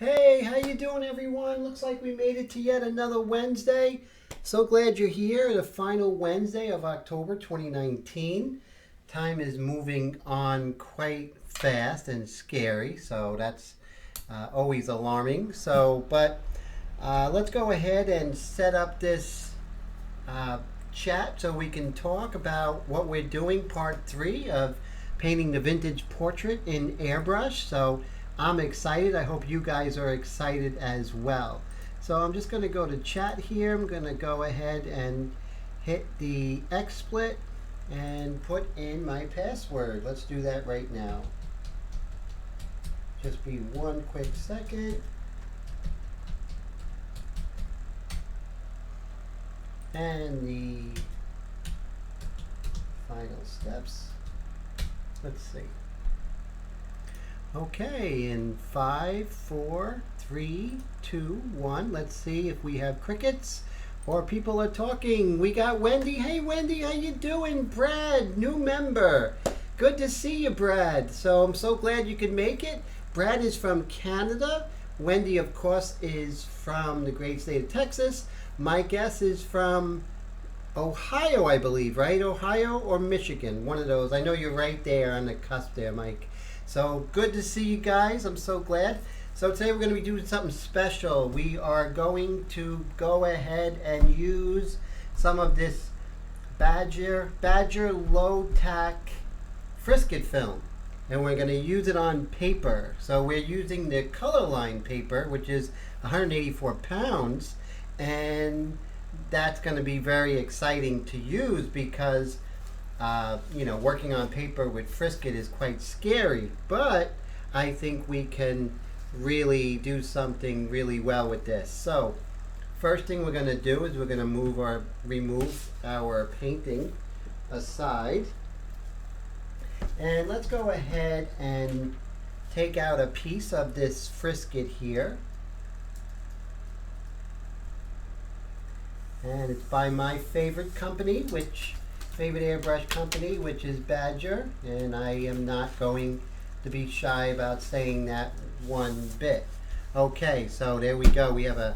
Hey, how you doing everyone? Looks like we made it to yet another Wednesday. So glad you're here, the final Wednesday of October 2019. Time is moving on quite fast and scary, so that's always alarming. But let's go ahead and set up this uh, chat so we can talk about what we're doing, part 3 of painting the vintage portrait in airbrush. So I'm excited. I hope you guys are excited as well. So I'm just going to go to chat here. I'm going to go ahead and hit the XSplit and put in my password. Let's do that right now. Just be one quick second. And the final steps. Let's see. Okay, in 5, 4, 3, 2, 1. Let's see if we have crickets or people are talking. We got Wendy. Hey Wendy, how you doing? Brad, new member. Good to see you, Brad. So I'm so glad you could make it. Brad is from Canada. Wendy, of course, is from the great state of Texas. My guess is from Ohio, I believe, right? Ohio or Michigan, one of those. I know you're right there on the cusp there, Mike. So good to see you guys. I'm so glad. So today we're going to be doing something special. We are going to go ahead and use some of this Badger low tack frisket film. And we're going to use it on paper. So we're using the color line paper, which is 184 pounds. And that's going to be very exciting to use because working on paper with frisket is quite scary, but I think we can really do something really well with this. So first thing we're going to do is we're going to remove our painting aside, and let's go ahead and take out a piece of this frisket here. And it's by my favorite company, favorite airbrush company, which is Badger, and I am not going to be shy about saying that one bit. Okay, so there we go. We have a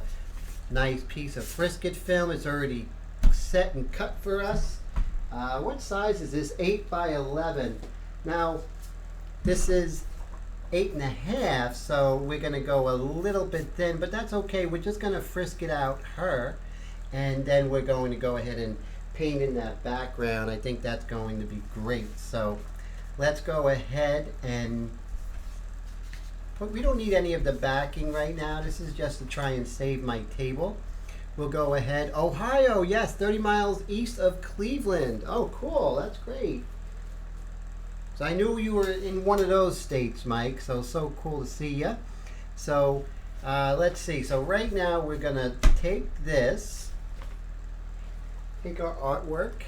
nice piece of frisket film. It's already set and cut for us. What size is this? 8 by 11. Now, this is 8.5, so we're going to go a little bit thin, but that's okay. We're just going to frisket out her, and then we're going to go ahead and paint in that background. I think that's going to be great. So let's go ahead and we don't need any of the backing right now. This is just to try and save my table. We'll go ahead. Ohio, yes, 30 miles east of Cleveland. Oh, cool. That's great. So I knew you were in one of those states, Mike. So cool to see you. So let's see. So right now we're going to take this. Take our artwork,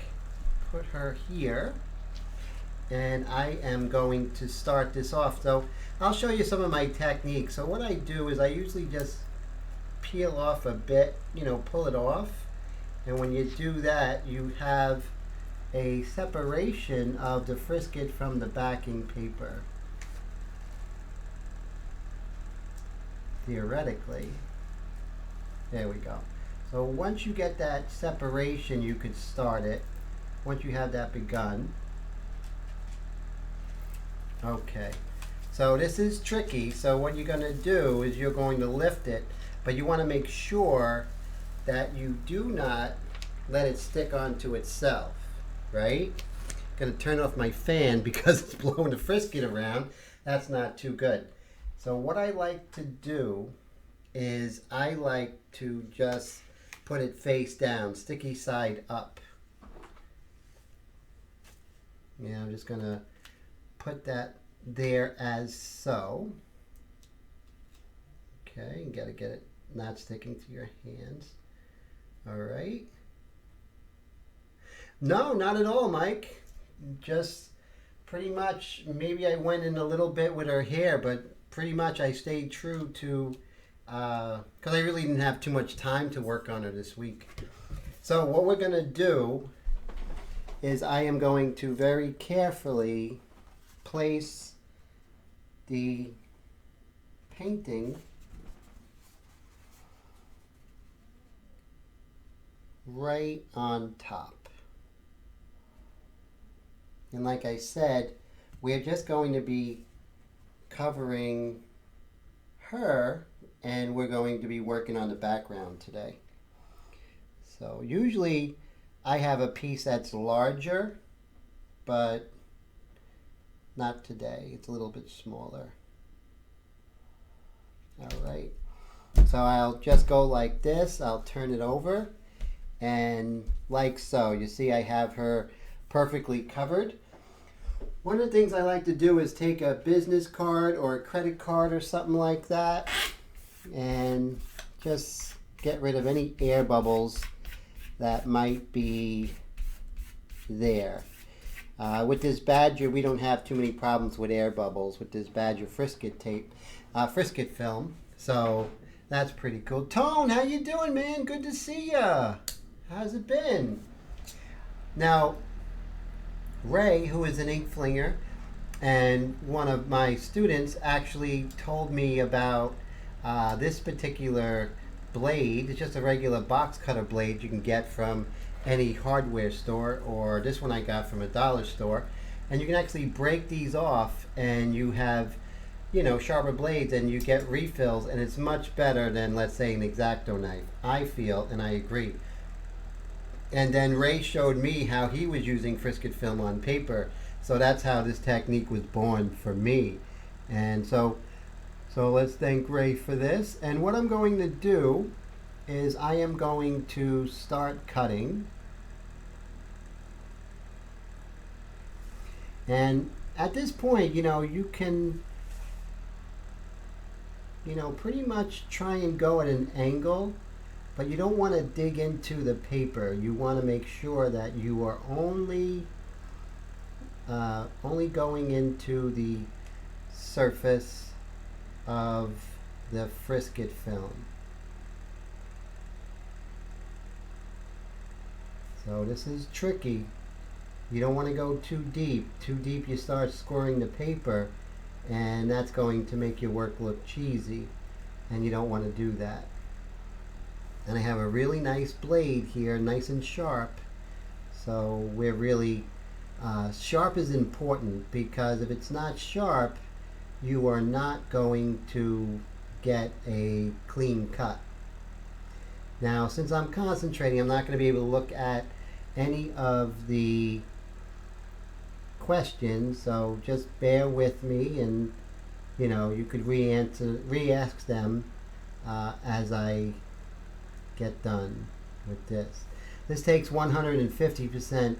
put her here, and I am going to start this off. So I'll show you some of my techniques. So what I do is I usually just peel off a bit, pull it off, and when you do that, you have a separation of the frisket from the backing paper. Theoretically. There we go. So once you get that separation, you could start it. Once you have that begun. Okay. So this is tricky. So what you're going to do is you're going to lift it, but you want to make sure that you do not let it stick onto itself, right? I'm going to turn off my fan because it's blowing the frisket around. That's not too good. So what I like to do is I like to just put it face down, sticky side up. Yeah, I'm just going to put that there as so. Okay, you got to get it not sticking to your hands. All right. No, not at all, Mike. Just pretty much, maybe I went in a little bit with her hair, but pretty much I stayed true to because I really didn't have too much time to work on her this week. So what we're going to do is I am going to very carefully place the painting right on top. And like I said, we're just going to be covering her, and we're going to be working on the background today. So usually I have a piece that's larger, but not today. It's a little bit smaller. All right. So I'll just go like this. I'll turn it over, and like so. You see I have her perfectly covered. One of the things I like to do is take a business card or a credit card or something like that and just get rid of any air bubbles that might be there. With this Badger, we don't have too many problems with air bubbles with this Badger Frisket film. So that's pretty cool. Tone, how you doing, man? Good to see ya. How's it been? Now, Ray, who is an ink flinger and one of my students, actually told me about this particular blade. It's just a regular box cutter blade you can get from any hardware store, or this one I got from a dollar store. And you can actually break these off and you have, you know, sharper blades, and you get refills, and it's much better than, let's say, an X-Acto knife, I feel, and I agree. And then Ray showed me how he was using Frisket film on paper. So that's how this technique was born for me. And so let's thank Ray for this. And what I'm going to do is I am going to start cutting. And at this point, you know, you can, you know, pretty much try and go at an angle, but you don't want to dig into the paper. You want to make sure that you are only going into the surface of the Frisket film. So this is tricky. You don't want to go too deep. Too deep, you start scoring the paper, and that's going to make your work look cheesy, and you don't want to do that. And I have a really nice blade here, nice and sharp. So we're really, sharp is important, because if it's not sharp, you are not going to get a clean cut. Now, since I'm concentrating, I'm not going to be able to look at any of the questions, so just bear with me, and you know, you could re-ask them as I get done with this. This takes 150%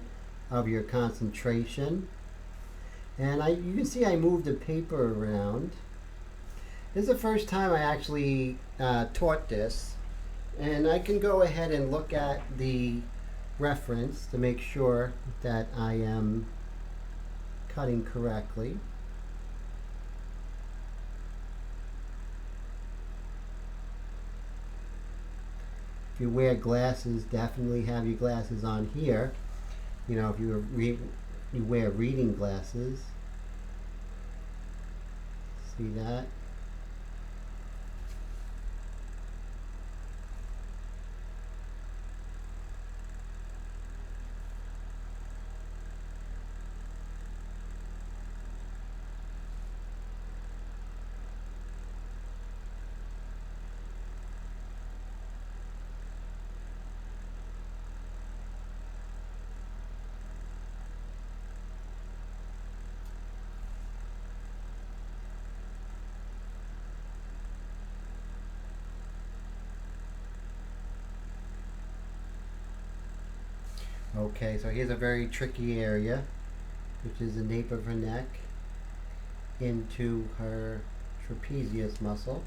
of your concentration. And you can see I moved the paper around. This is the first time I actually taught this. And I can go ahead and look at the reference to make sure that I am cutting correctly. If you wear glasses, definitely have your glasses on here. You know, if you wear reading glasses. See that? Okay, so here's a very tricky area, which is the nape of her neck into her trapezius muscle.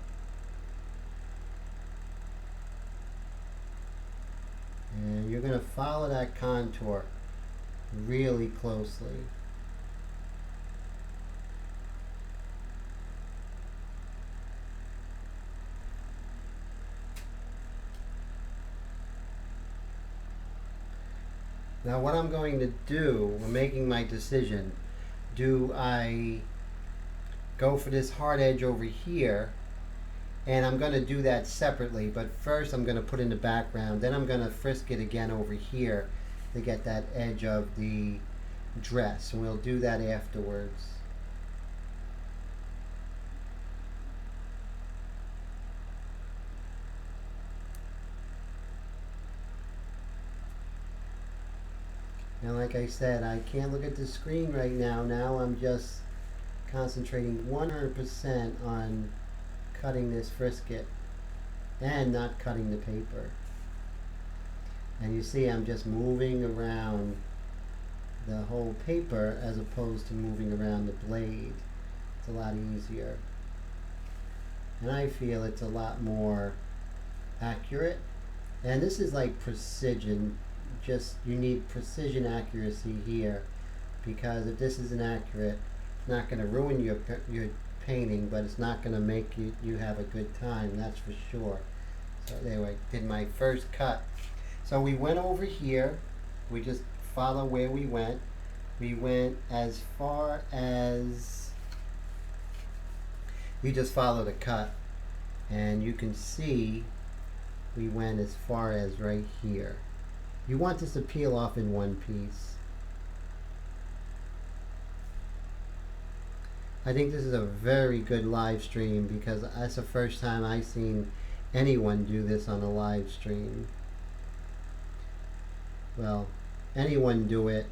And you're going to follow that contour really closely. Now what I'm going to do, I'm making my decision. Do I go for this hard edge over here And I'm going to do that separately, but first I'm going to put in the background, then I'm going to frisk it again over here to get that edge of the dress, and we'll do that afterwards. And like I said, I can't look at the screen right now. Now I'm just concentrating 100% on cutting this frisket and not cutting the paper. And you see I'm just moving around the whole paper as opposed to moving around the blade. It's a lot easier. And I feel it's a lot more accurate. And this is like precision. Just, you need precision accuracy here, because if this isn't accurate, it's not going to ruin your painting, but it's not going to make you have a good time, that's for sure. So anyway, did my first cut. So we went over here, we just follow where we went. We went as far as, you just follow the cut, and you can see we went as far as right here. You want this to peel off in one piece. I think this is a very good live stream, because that's the first time I've seen anyone do this on a live stream. Well, anyone do it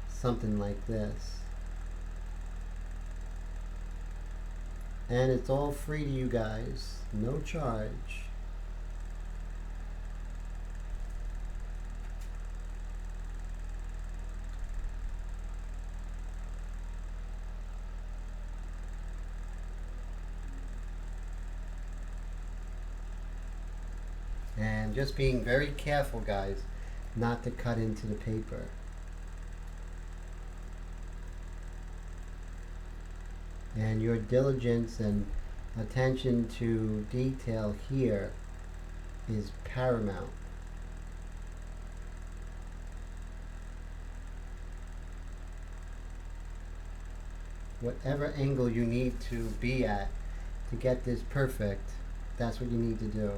something like this. And it's all free to you guys, no charge. And just being very careful, guys, not to cut into the paper. And your diligence and attention to detail here is paramount. Whatever angle you need to be at to get this perfect, that's what you need to do.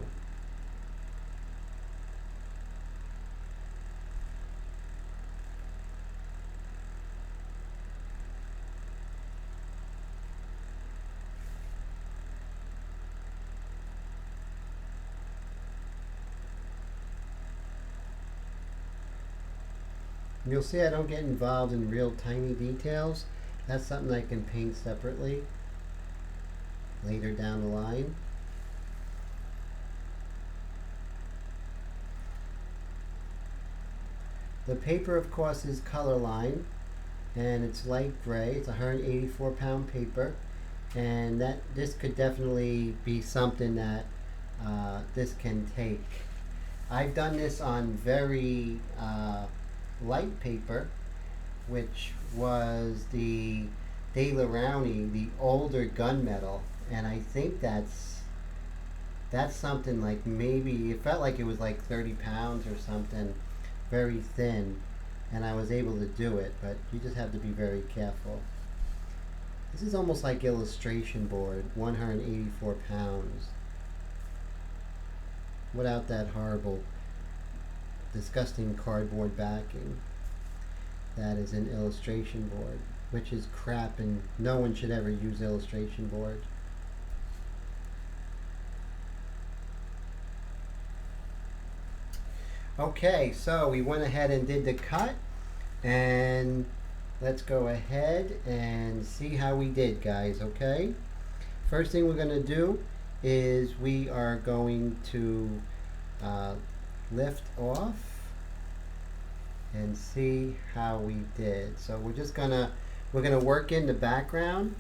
You'll see I don't get involved in real tiny details. That's something I can paint separately later down the line. The paper, of course, is color line, and it's light gray. It's 184 pound paper, and this could definitely be something that this can take. I've done this on very light paper, which was the De La Rowney, the older gunmetal, and I think that's something like, maybe it felt like it was like 30 pounds or something, very thin, and I was able to do it, but you just have to be very careful. This is almost like illustration board, 184 pounds, without that horrible, disgusting cardboard backing. That is an illustration board, which is crap, and no one should ever use illustration board. Okay, so we went ahead and did the cut, and let's go ahead and see how we did, guys, okay? First thing we're going to do is we are going to lift off and see how we did. So we're gonna work in the background.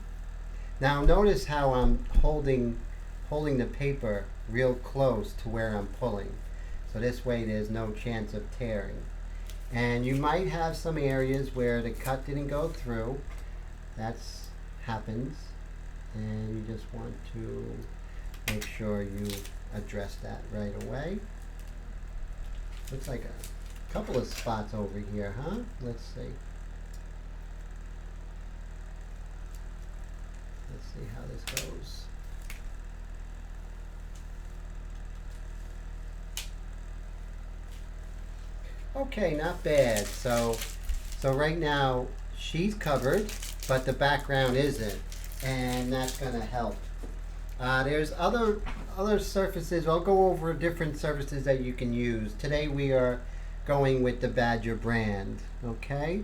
Now notice how I'm holding the paper real close to where I'm pulling, so this way there's no chance of tearing. And you might have some areas where the cut didn't go through. That's happens, and you just want to make sure you address that right away. Looks like a couple of spots over here, huh? Let's see. Let's see how this goes. Okay, not bad. So right now she's covered, but the background isn't, and that's gonna help. There's other surfaces. I'll go over different surfaces that you can use. Today we are going with the Badger brand. Okay.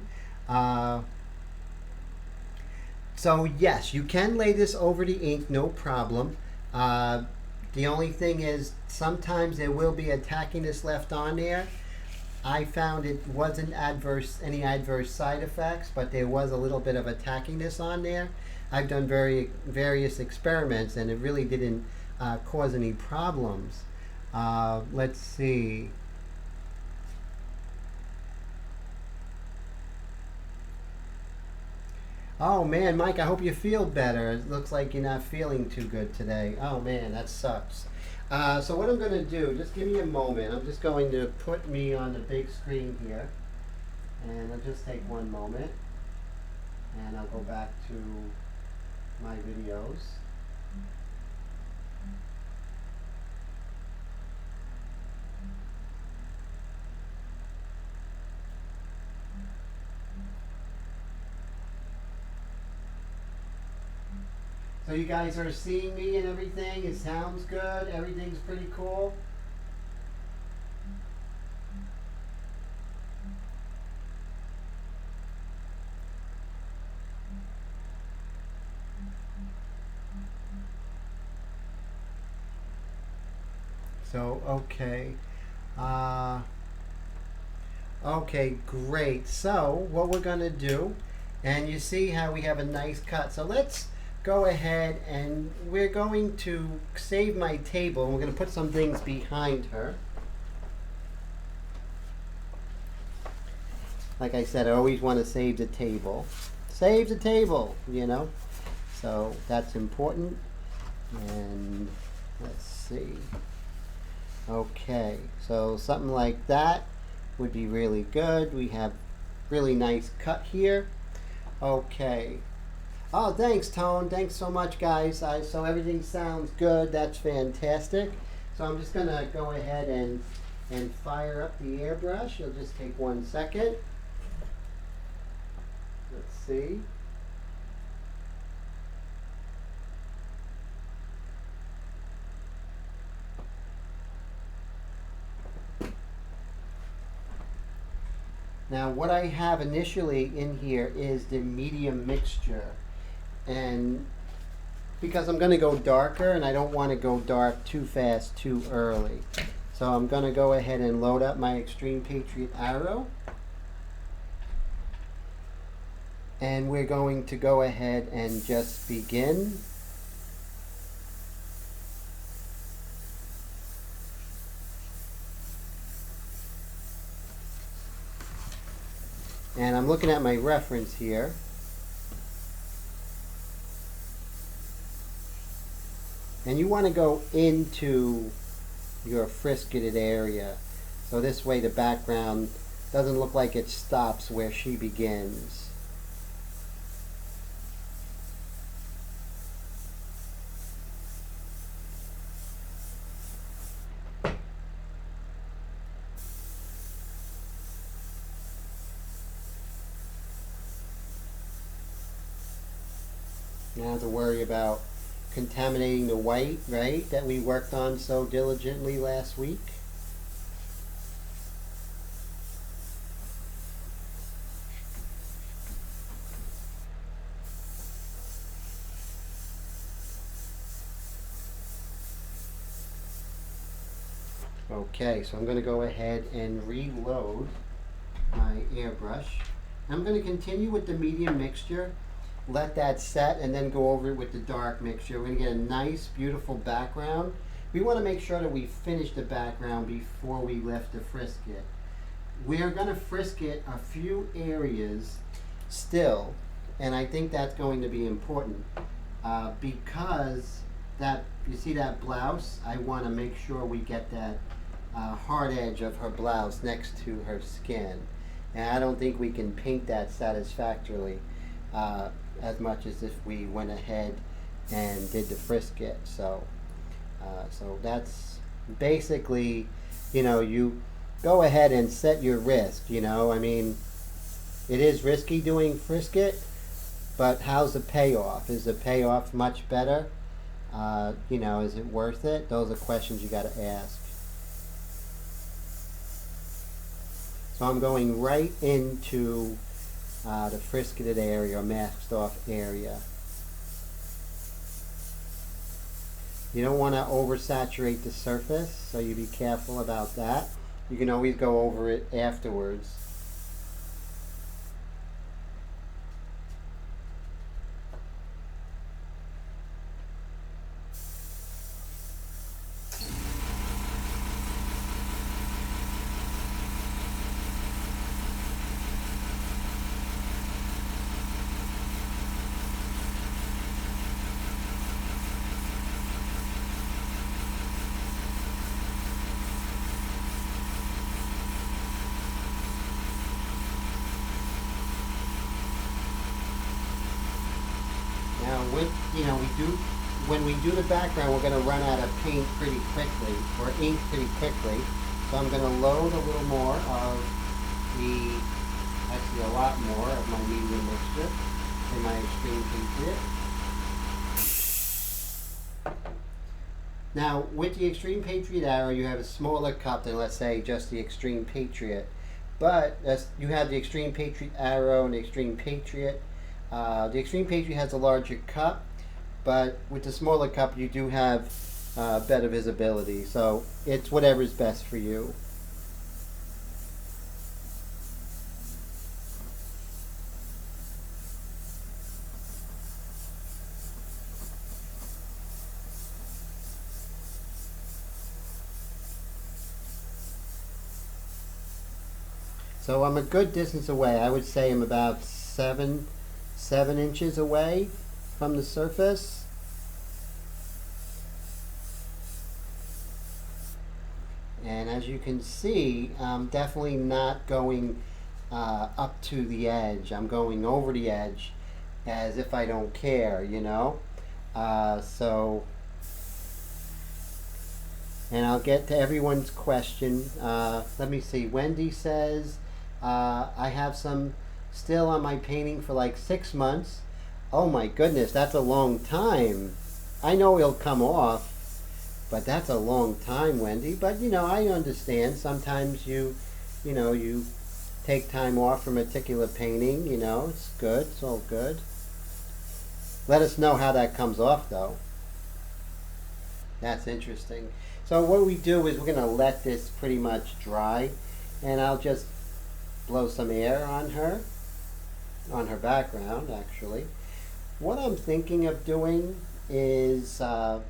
So yes, you can lay this over the ink, no problem. The only thing is sometimes there will be a tackiness left on there. I found it wasn't any adverse side effects, but there was a little bit of a tackiness on there. I've done various experiments, and it really didn't cause any problems. Let's see. Oh man, Mike, I hope you feel better. It looks like you're not feeling too good today. Oh man, that sucks. So what I'm going to do, just give me a moment. I'm just going to put me on the big screen here. And I'll just take one moment. And I'll go back to my videos. So you guys are seeing me and everything. It sounds good. Everything's pretty cool. So, okay. Okay, great. So, what we're going to do, and you see how we have a nice cut. So let's go ahead and we're going to save my table. And we're going to put some things behind her. Like I said, I always want to save the table. Save the table, you know. So that's important. And let's see. Okay, so something like that would be really good. We have really nice cut here. Okay. Oh, thanks, Tone. Thanks so much, guys. So everything sounds good. That's fantastic. So I'm just going to go ahead and fire up the airbrush. It'll just take 1 second. Let's see. Now what I have initially in here is the medium mixture, and because I'm going to go darker and I don't want to go dark too fast too early, so I'm going to go ahead and load up my Extreme Patriot Arrow, and we're going to go ahead and just begin. And I'm looking at my reference here. And you want to go into your frisketed area. So this way the background doesn't look like it stops where she begins. You don't have to worry about contaminating the white, right, that we worked on so diligently last week. Okay, so I'm going to go ahead and reload my airbrush. I'm going to continue with the medium mixture. Let that set and then go over it with the dark mixture. We're going to get a nice, beautiful background. We want to make sure that we finish the background before we lift the frisket. We're going to frisket a few areas still, and I think that's going to be important because that, you see that blouse? I want to make sure we get that hard edge of her blouse next to her skin. And I don't think we can paint that satisfactorily as much as if we went ahead and did the frisket. So so that's basically, you go ahead and set your risk. I mean, it is risky doing frisket, but how's the payoff? Is the payoff much better? Is it worth it? Those are questions you got to ask. So I'm going right into the frisketed area, or masked off area. You don't want to oversaturate the surface, so you be careful about that. You can always go over it afterwards. Now, when we do the background, we're going to run out of paint pretty quickly, or ink pretty quickly. So I'm going to load a little more of actually a lot more of my medium mixture in my Extreme Patriot. Now, with the Extreme Patriot Arrow, you have a smaller cup than, let's say, just the Extreme Patriot. But you have the Extreme Patriot Arrow and the Extreme Patriot. The Extreme Patriot has a larger cup, but with the smaller cup you do have better visibility. So it's whatever's best for you. So I'm a good distance away. I would say I'm about 7 inches away from the surface. And as you can see, I'm definitely not going up to the edge. I'm going over the edge as if I don't care, and I'll get to everyone's question. Let me see. Wendy says, I have some still on my painting for like 6 months. Oh my goodness, that's a long time. I know it'll come off, but that's a long time, Wendy. But I understand. Sometimes you take time off from a particular painting. It's good. It's all good. Let us know how that comes off, though. That's interesting. So what we do is we're going to let this pretty much dry, and I'll just blow some air on her background, actually. What I'm thinking of doing is I'm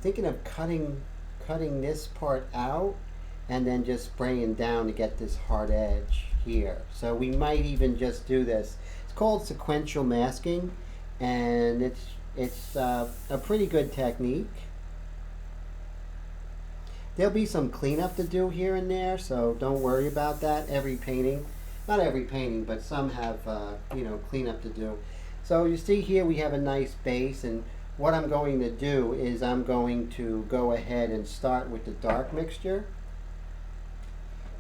thinking of cutting this part out and then just spraying down to get this hard edge here. So we might even just do this. It's called sequential masking, and it's a pretty good technique. There'll be some cleanup to do here and there, so don't worry about that. Every painting, not every painting, but some have cleanup to do. So you see here we have a nice base, and what I'm going to do is I'm going to go ahead and start with the dark mixture.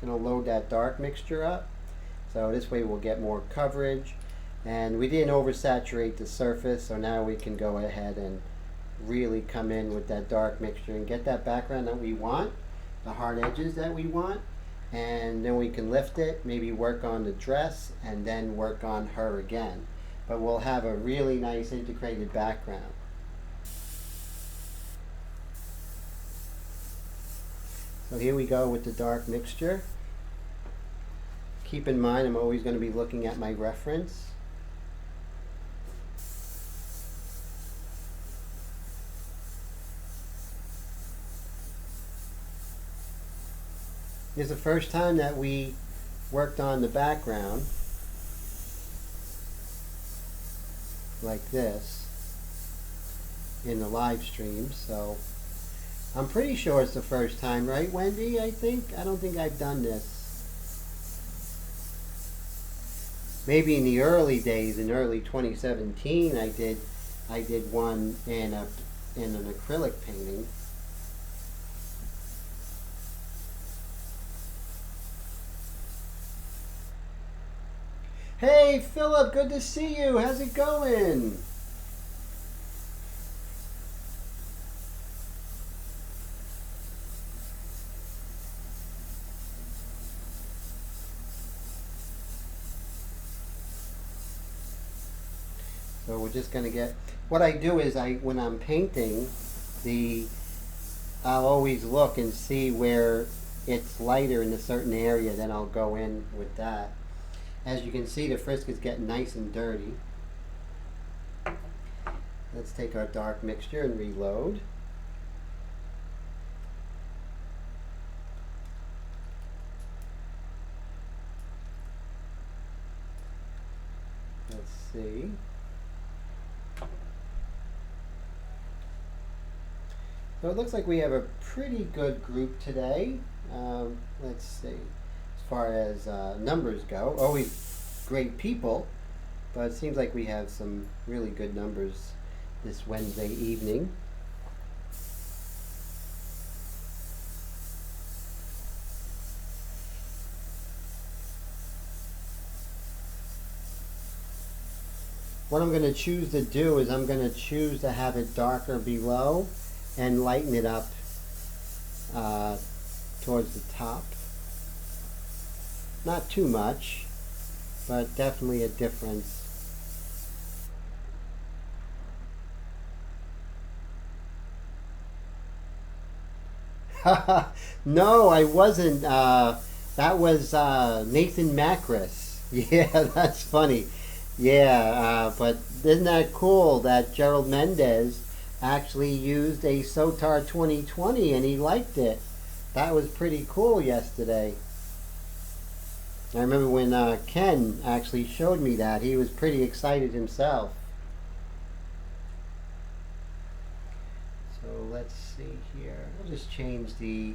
I'm going to load that dark mixture up, so this way we'll get more coverage. And we didn't oversaturate the surface, so now we can go ahead and really come in with that dark mixture and get that background that we want, the hard edges that we want, and then we can lift it, maybe work on the dress, and then work on her again. But we'll have a really nice integrated background. So here we go with the dark mixture. Keep in mind, I'm always going to be looking at my reference. It's the first time that we worked on the background like this in the live stream, so I'm pretty sure it's the first time, right, Wendy? I don't think I've done this. maybe in the early days, in early 2017, I did one in an acrylic painting. Hey Philip, good to see you. How's it going? So we're just gonna get. What I do is when I'm painting, I'll always look and see where it's lighter in a certain area. Then I'll go in with that. As you can see, the frisk is getting nice and dirty. Let's take our dark mixture and reload. Let's see. So it looks like we have a pretty good group today. Let's see. As far as numbers go, always great people, but it seems like we have some really good numbers this Wednesday evening. What I'm going to choose to do is I'm going to choose to have it darker below and lighten it up towards the top. Not too much, but definitely a difference. No, I wasn't. That was Nathan Macris. Yeah, that's funny. Yeah, but isn't that cool that Gerald Mendez actually used a Sotar 2020 and he liked it? That was pretty cool yesterday. I remember when Ken actually showed me that. He was pretty excited himself. So let's see here. We'll just change the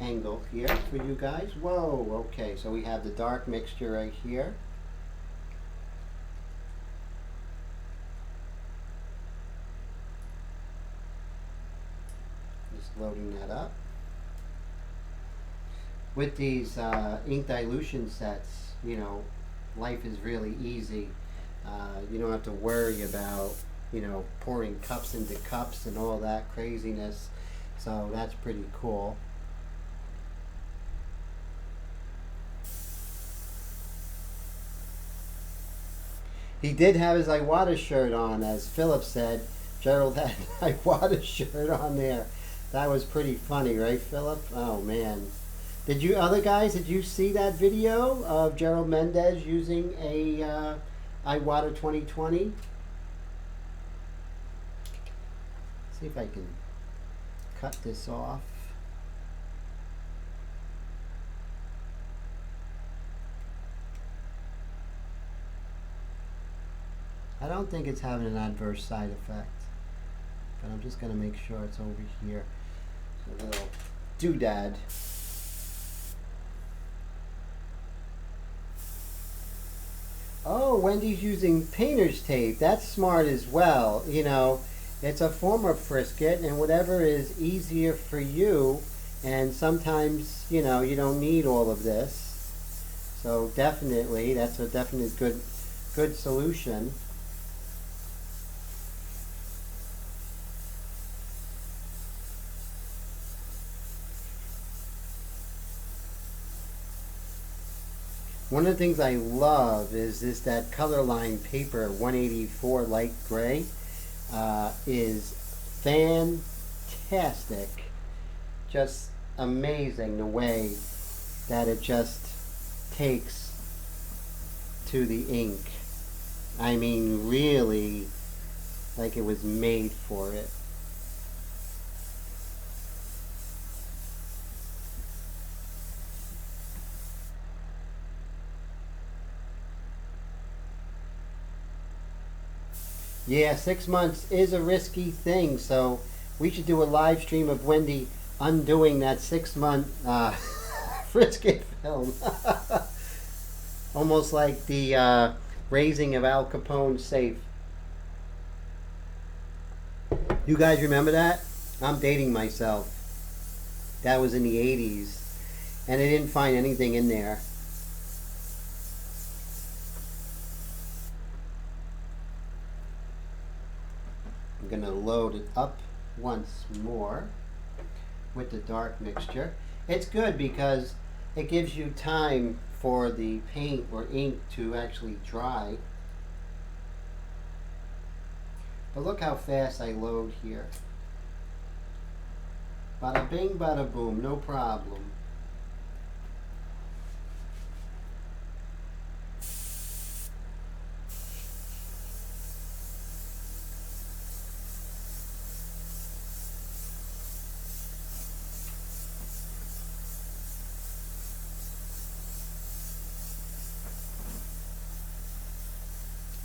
angle here for you guys. Whoa, okay, so we have the dark mixture right here. Just loading that up. With these ink dilution sets, you know, life is really easy. You don't have to worry about, you know, pouring cups into cups and all that craziness. So that's pretty cool. He did have his Iwata shirt on, as Philip said. Gerald had an Iwata shirt on there. That was pretty funny, right, Philip? Oh man. Did you other guys? Did you see that video of Gerald Mendez using a Iwata 2020? See if I can cut this off. I don't think it's having an adverse side effect, but I'm just going to make sure it's over here. A little doodad. Oh, Wendy's using painter's tape. That's smart as well. You know, it's a form of frisket, and whatever is easier for you. And sometimes, you know, you don't need all of this. So definitely, that's a definite good solution. One of the things I love is that color line paper, 184 light gray, is fantastic. Just amazing the way that it just takes to the ink. I mean, really, like it was made for it. Yeah, 6 months is a risky thing, so we should do a live stream of Wendy undoing that 6-month frisket film. Almost like the Raising of Al Capone's safe. You guys remember that? I'm dating myself. That was in the 80s. And they didn't find anything in there. I'm going to load it up once more with the dark mixture. It's good because it gives you time for the paint or ink to actually dry. But look how fast I load here. Bada bing, bada boom, no problem.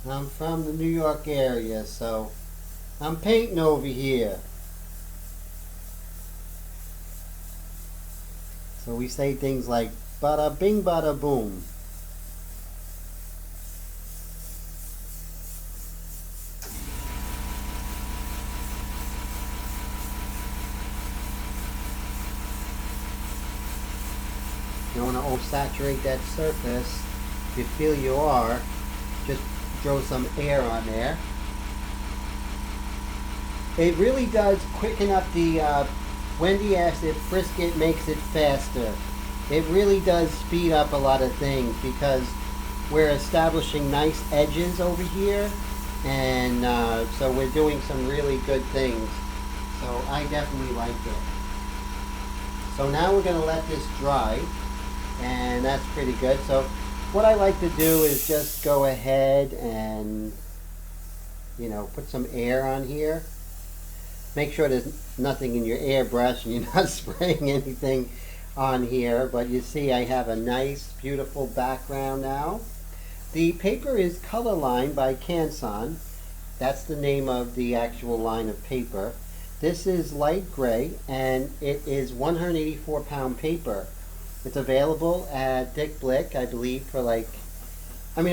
I'm from the New York area, so I'm painting over here. So we say things like bada bing, bada boom. You don't want to oversaturate that surface. If you feel you are, just throw some air on there. It really does quicken up the, Wendy asked if Frisket makes it faster. It really does speed up a lot of things because we're establishing nice edges over here, and so we're doing some really good things. So I definitely like it. So now we're going to let this dry, and that's pretty good. So what I like to do is just go ahead and, put some air on here. Make sure there's nothing in your airbrush and you're not spraying anything on here. But you see I have a nice, beautiful background now. The paper is Color Line by Canson. That's the name of the actual line of paper. This is light gray, and it is 184 pound paper. It's available at Dick Blick, I believe, for a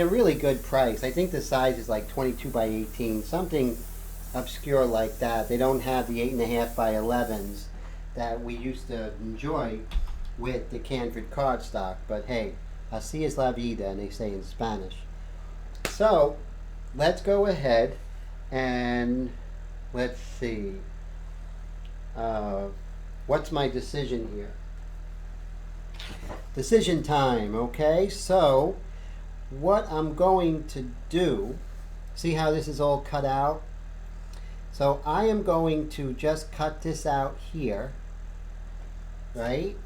really good price. I think the size is like 22 by 18, something obscure like that. They don't have the 8.5 by 11s that we used to enjoy with the Canford cardstock. But hey, así es la vida, and they say in Spanish. So let's go ahead and let's see. What's my decision here? Decision time, okay? So what I'm going to do, see how this is all cut out? So I am going to just cut this out here, right?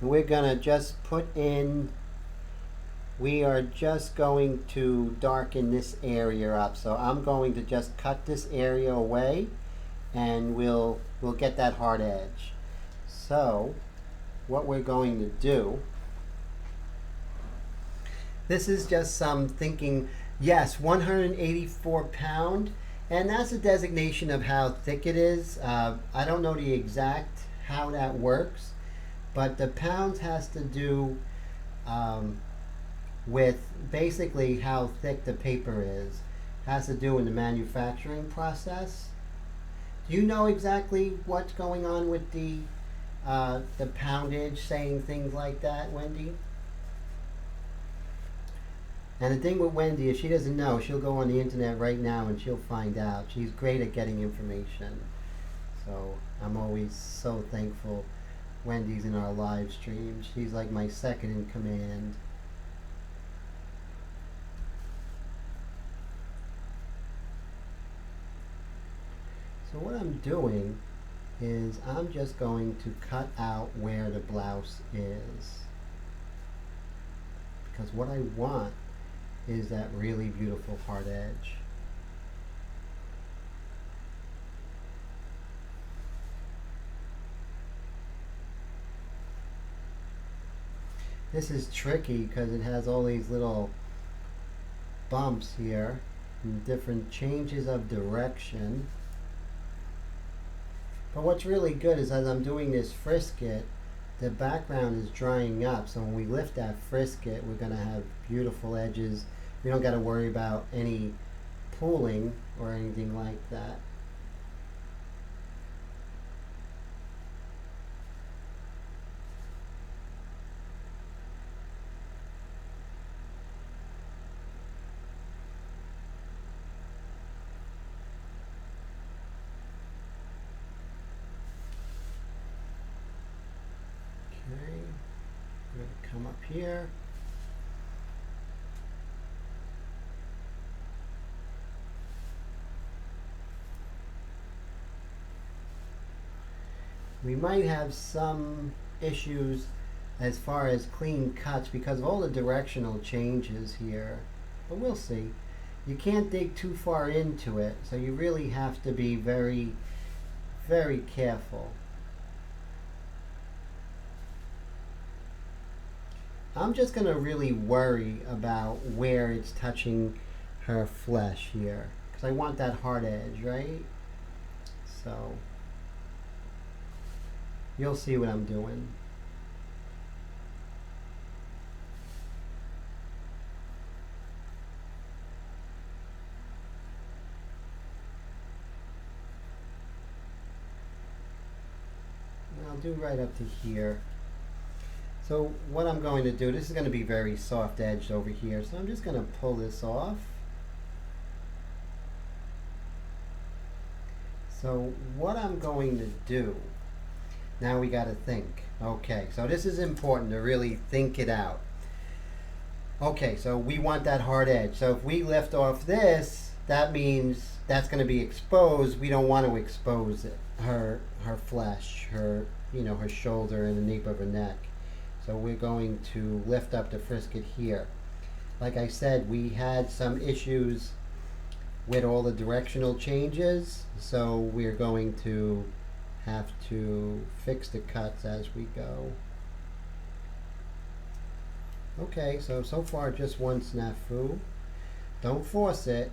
And we're gonna just put in, we are just going to darken this area up. So I'm going to just cut this area away, and we'll get that hard edge. So what we're going to do, this is just some thinking, yes, 184 pound, and that's a designation of how thick it is. I don't know the exact how that works, but the pounds has to do with basically how thick the paper is. Has to do in the manufacturing process. Do you know exactly what's going on with the poundage, saying things like that, Wendy? And the thing with Wendy is she doesn't know. She'll go on the internet right now and she'll find out. She's great at getting information. So I'm always so thankful Wendy's in our live stream. She's like my second in command. So what I'm doing is I'm just going to cut out where the blouse is. Because what I want is that really beautiful hard edge. This is tricky because it has all these little bumps here and different changes of direction. But what's really good is as I'm doing this frisket, the background is drying up. So when we lift that frisket, we're going to have beautiful edges We don't got to worry about any pooling or anything like that. Okay, I'm going to come up here. We might have some issues as far as clean cuts because of all the directional changes here, but we'll see. You can't dig too far into it, so you really have to be very, very careful. I'm just going to really worry about where it's touching her flesh here because I want that hard edge, right? So you'll see what I'm doing. And I'll do right up to here. So what I'm going to do, this is going to be very soft edged over here, so I'm just going to pull this off. So what I'm going to do, now we got to think. Okay, so this is important to really think it out. Okay, so we want that hard edge. So if we lift off this, that means that's going to be exposed. We don't want to expose it, her flesh, her shoulder and the nape of her neck. So we're going to lift up the frisket here. Like I said, we had some issues with all the directional changes, so we're going to have to fix the cuts as we go. Okay, so far just one snafu. Don't force it.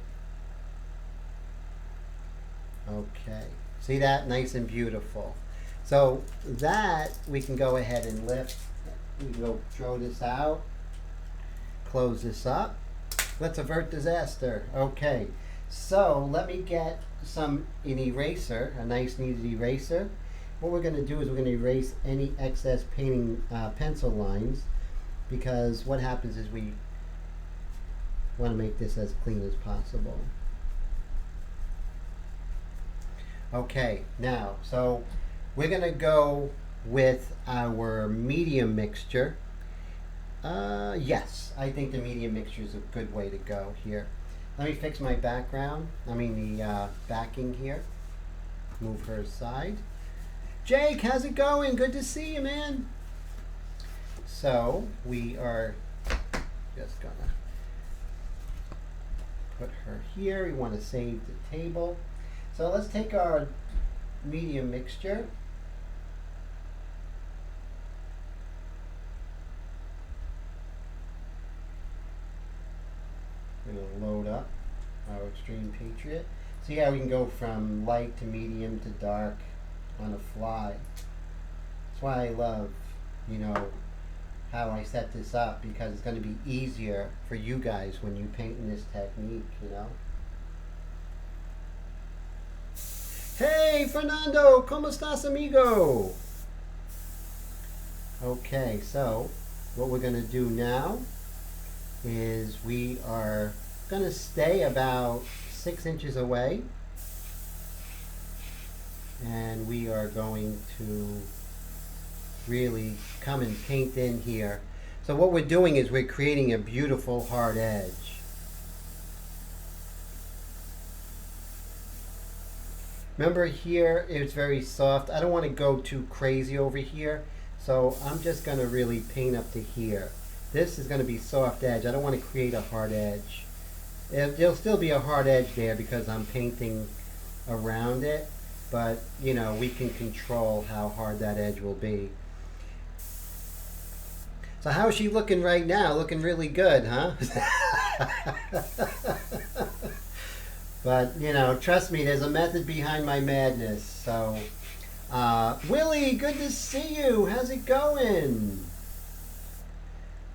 Okay, see that? Nice and beautiful. So that we can go ahead and lift. We can go throw this out, close this up. Let's avert disaster. Okay, so let me get an eraser, a nice neat eraser. What we're going to do is we're going to erase any excess painting pencil lines, because what happens is we want to make this as clean as possible. Okay, now, so we're going to go with our medium mixture. Yes, I think the medium mixture is a good way to go here. Let me fix my background, the backing here. Move her aside. Jake, how's it going? Good to see you, man. So we are just gonna put her here. We want to save the table. So let's take our medium mixture. We're going to load up our Extreme Patriot. See how we can go from light to medium to dark on the fly. That's why I love, how I set this up, because it's going to be easier for you guys when you paint in this technique, Hey, Fernando, ¿cómo estás, amigo? Okay, so what we're going to do now is we are going to stay about 6 inches away, and we are going to really come and paint in here. So what we're doing is we're creating a beautiful hard edge. Remember here, it's very soft. I don't want to go too crazy over here, so I'm just going to really paint up to here. This is going to be soft edge. I don't want to create a hard edge. There'll still be a hard edge there because I'm painting around it, but we can control how hard that edge will be. So how is she looking right now? Looking really good, huh? But trust me, there's a method behind my madness. So Willie, good to see you. How's it going?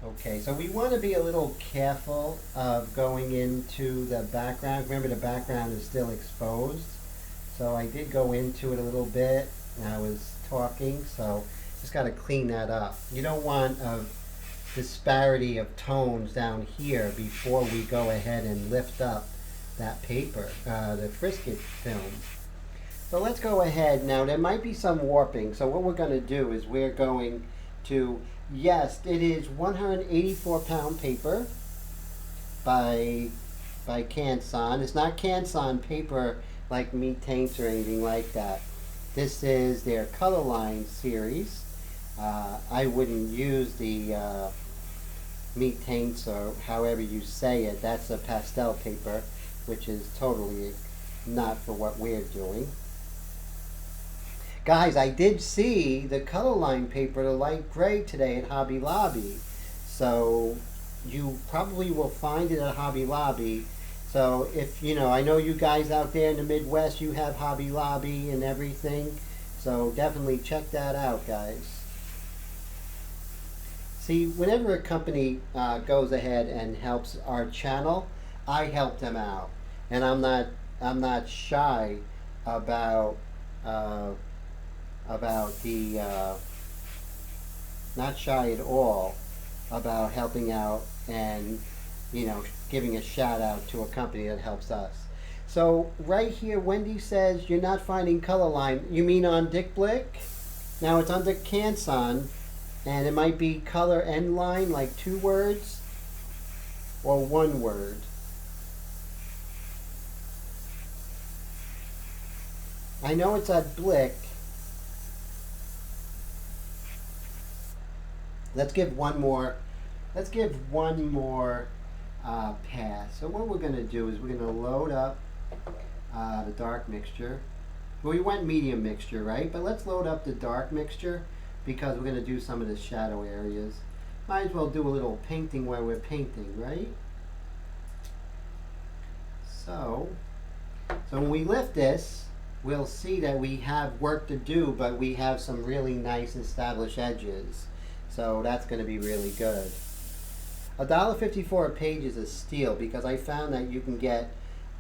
Okay, so we want to be a little careful of going into the background. Remember, the background is still exposed. So I did go into it a little bit and I was talking, so just got to clean that up. You don't want a disparity of tones down here before we go ahead and lift up that paper, the Frisket film. So let's go ahead now. There might be some warping, so what we're going to do is we're going to, yes, it is 184-pound paper by Canson. It's not Canson paper like meat taints or anything like that. This is their color line series. I wouldn't use the meat taints or however you say it. That's a pastel paper, which is totally not for what we're doing. Guys, I did see the color line paper, the light gray, today at Hobby Lobby. So you probably will find it at Hobby Lobby. So if, you know, I know you guys out there in the Midwest, you have Hobby Lobby and everything. So definitely check that out, guys. See, whenever a company goes ahead and helps our channel, I help them out. And I'm not shy about not shy at all about helping out and, you know, giving a shout out to a company that helps us. So right here, Wendy says you're not finding color line. You mean on Dick Blick? Now it's under Canson, and it might be color end line, like 2 words or 1 word. I know it's at Blick. Let's give one more. Let's give one more pass. So what we're going to do is we're going to load up the dark mixture. Well, we went medium mixture, right? But let's load up the dark mixture because we're going to do some of the shadow areas. Might as well do a little painting while we're painting, right? So when we lift this, we'll see that we have work to do, but we have some really nice established edges. So that's going to be really good. $1.54 a page is a steal because I found that you can get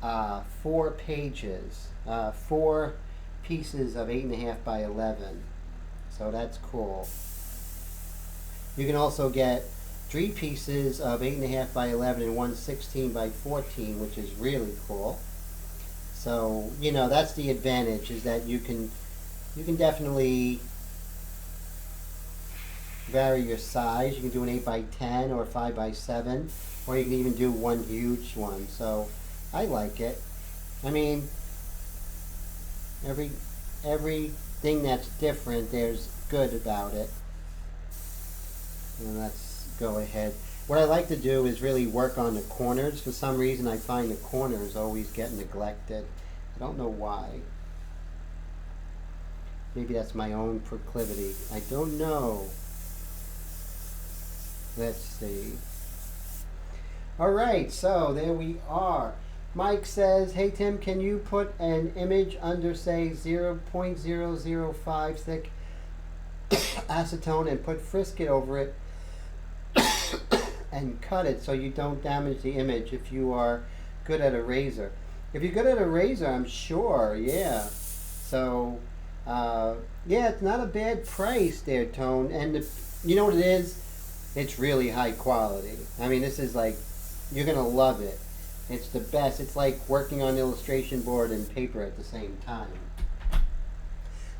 4 pages, 4 pieces of 8.5 by 11. So that's cool. You can also get 3 pieces of 8.5 by 11 and 1/16 by 14, which is really cool. So, you know, that's the advantage, is that you can definitely vary your size. You can do an 8 by 10 or 5 by 7, or you can even do one huge one. So I like it. I mean, everything that's different, there's good about it. And let's go ahead. What I like to do is really work on the corners. For some reason, I find the corners always get neglected. I don't know why. Maybe that's my own proclivity. I don't know. Let's see. Alright, so there we are. Mike says, hey Tim, can you put an image under, say, 0.005 thick acetone and put Frisket over it and cut it so you don't damage the image if you are good at a razor? If you're good at a razor, I'm sure, yeah. So, yeah, it's not a bad price there, Tone. And you know what it is? It's really high quality. I mean, this is like, you're going to love it. It's the best. It's like working on illustration board and paper at the same time.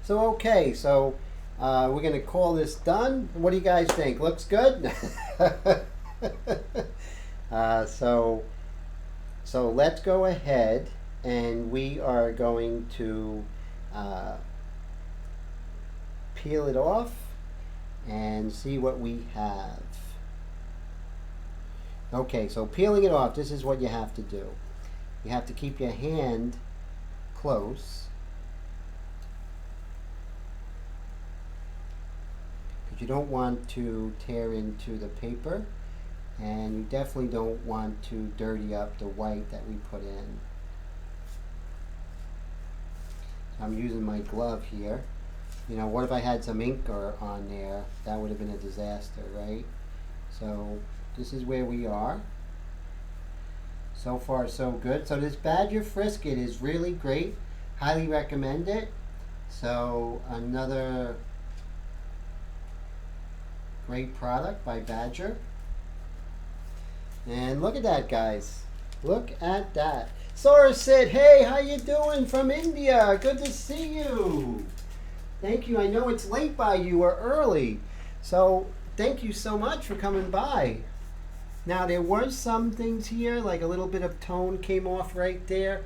So, okay, so we're going to call this done. What do you guys think? Looks good? So let's go ahead and we are going to peel it off and see what we have. Okay, so peeling it off, this is what you have to do. You have to keep your hand close, because you don't want to tear into the paper, and you definitely don't want to dirty up the white that we put in. I'm using my glove here. You know, what if I had some ink on there? That would have been a disaster, right? So this is where we are. So far so good. So this Badger Frisket is really great. Highly recommend it. So another great product by Badger. And look at that, guys. Look at that. Sora said, hey, how you doing from India? Good to see you. Thank you. I know it's late by you or early. So thank you so much for coming by. Now there were some things here, like a little bit of tone came off right there,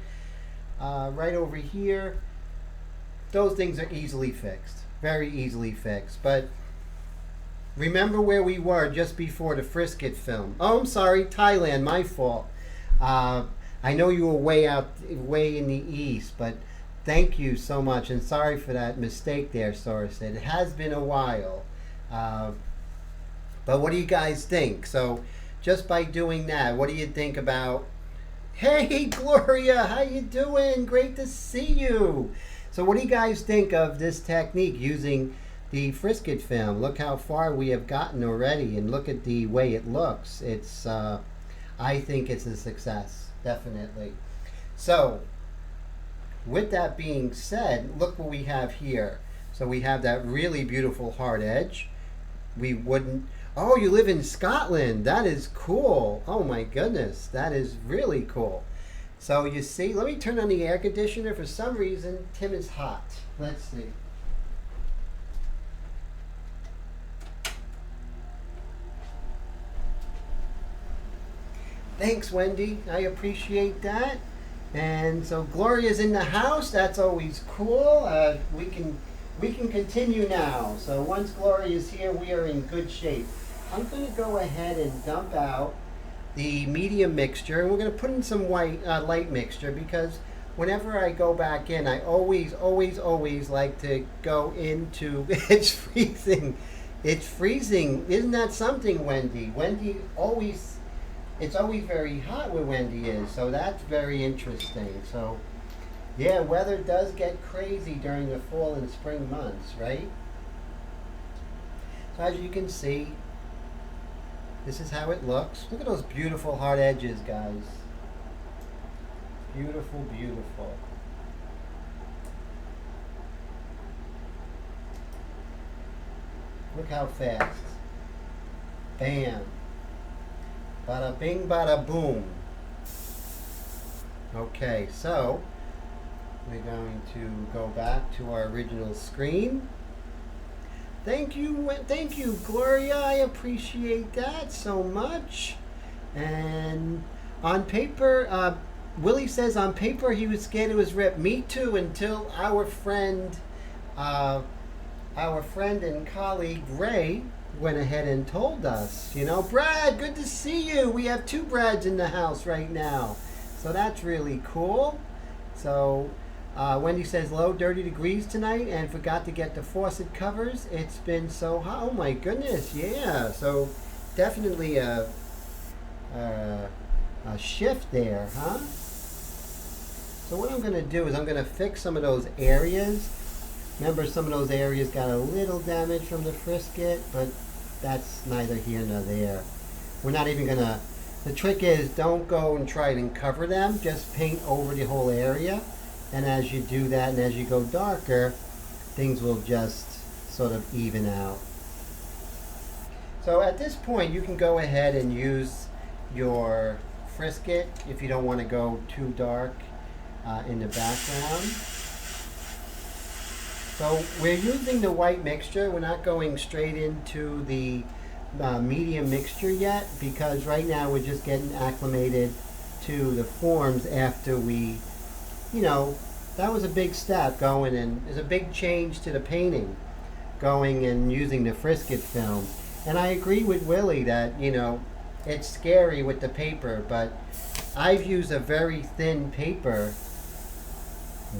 right over here. Those things are easily fixed, very easily fixed. But remember where we were just before the Frisket film. Oh, I'm sorry, Thailand, my fault. I know you were way in the east, but thank you so much, and sorry for that mistake there, Sora said. It has been a while. But what do you guys think? So just by doing that, what do you think about, hey Gloria, how you doing? Great to see you. So what do you guys think of this technique using the Frisket film? Look how far we have gotten already, and look at the way it looks. It's I think it's a success, definitely. So with that being said, look what we have here. So we have that really beautiful hard edge. We wouldn't, oh, you live in Scotland. That is cool. Oh my goodness, that is really cool. So you see, let me turn on the air conditioner. For some reason, Tim is hot. Let's see. Thanks, Wendy. I appreciate that. And so Gloria's in the house. That's always cool. We can continue now. So once Gloria's here, we are in good shape. I'm going to go ahead and dump out the medium mixture, and we're going to put in some light mixture, because whenever I go back in, I always like to go into. It's freezing. It's freezing. Isn't that something, Wendy? Wendy always. It's always very hot where Wendy is, so that's very interesting. So, yeah, weather does get crazy during the fall and spring months, right? So as you can see, this is how it looks. Look at those beautiful hard edges, guys. Beautiful, beautiful. Look how fast. Bam. Bada bing, bada boom. Okay, so we're going to go back to our original screen. Thank you, Gloria. I appreciate that so much. And on paper, Willie says on paper he was scared it was ripped. Me too, until our friend and colleague Ray went ahead and told us. You know, Brad, good to see you. We have two Brads in the house right now, so that's really cool. So Wendy says low 30 degrees tonight, and forgot to get the faucet covers. It's been so hot. Oh my goodness, yeah. So definitely a shift there, huh? So what I'm going to do is I'm going to fix some of those areas. Remember, some of those areas got a little damage from the Frisket, but that's neither here nor there. We're not even going to, the trick is don't go and try and cover them. Just paint over the whole area. And as you do that and as you go darker, things will just sort of even out. So at this point, you can go ahead and use your Frisket if you don't want to go too dark in the background. So we're using the white mixture. We're not going straight into the medium mixture yet, because right now we're just getting acclimated to the forms after we, you know, that was a big step going, and there's a big change to the painting going and using the Frisket film. And I agree with Willie that, you know, it's scary with the paper, but I've used a very thin paper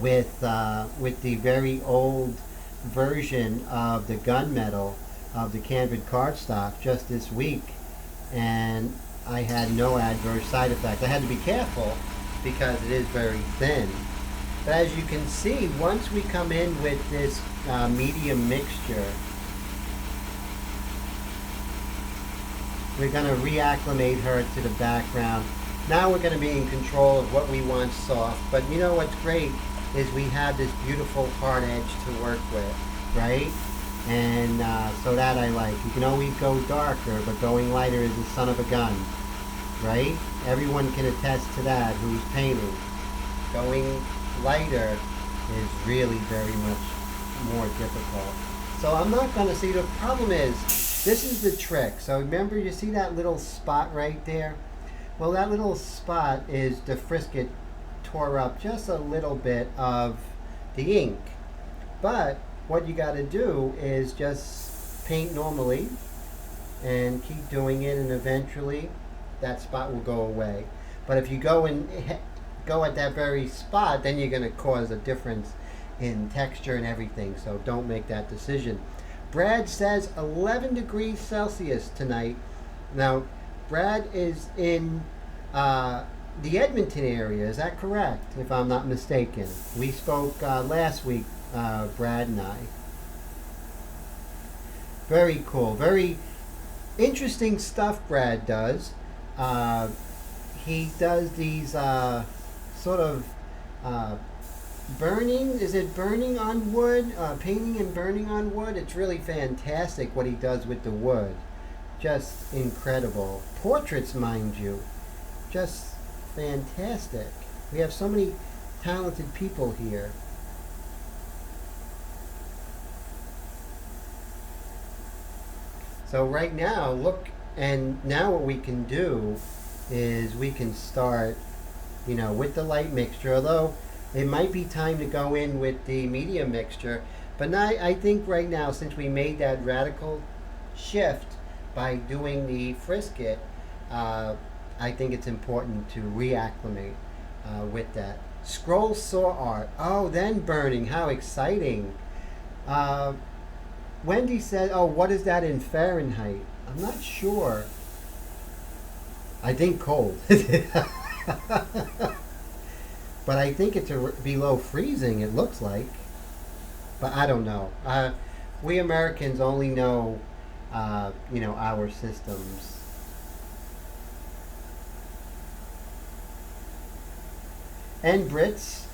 with the very old version of the gunmetal of the canvas cardstock just this week, and I had no adverse side effects. I had to be careful because it is very thin. But as you can see, once we come in with this medium mixture, We're going to reacclimate her to the background. Now we're going to be in control of what we want soft. But you know what's great is we have this beautiful hard edge to work with, right? And so that I like. You can always go darker, but going lighter is the son of a gun, right? Everyone can attest to that who's painting. Going lighter is really very much more difficult. So I'm not going to see, the problem is, this is the trick. So remember, you see that little spot right there? Well, that little spot is the frisket tore up just a little bit of the ink. But what you got to do is just paint normally and keep doing it, and eventually that spot will go away. But if you go at that very spot, then you're going to cause a difference in texture and everything. So don't make that decision. Brad says 11 degrees Celsius tonight. Now, Brad is in the Edmonton area. Is that correct, if I'm not mistaken? We spoke last week, Brad and I. Very cool. Very interesting stuff Brad does. He does these sort of burning, is it burning on wood? Painting and burning on wood. It's really fantastic what he does with the wood. Just incredible. Portraits, mind you. Just fantastic. We have so many talented people here. So right now, look, and now what we can do is we can start, you know, with the light mixture, although it might be time to go in with the medium mixture. But now, I think right now, since we made that radical shift by doing the frisket, I think it's important to reacclimate with that. Scroll saw art. Oh, then burning. How exciting. Wendy said, oh, what is that in Fahrenheit? I'm not sure. I think cold. But I think it's below freezing, it looks like. But I don't know. We Americans only know, you know, our systems. And Brits,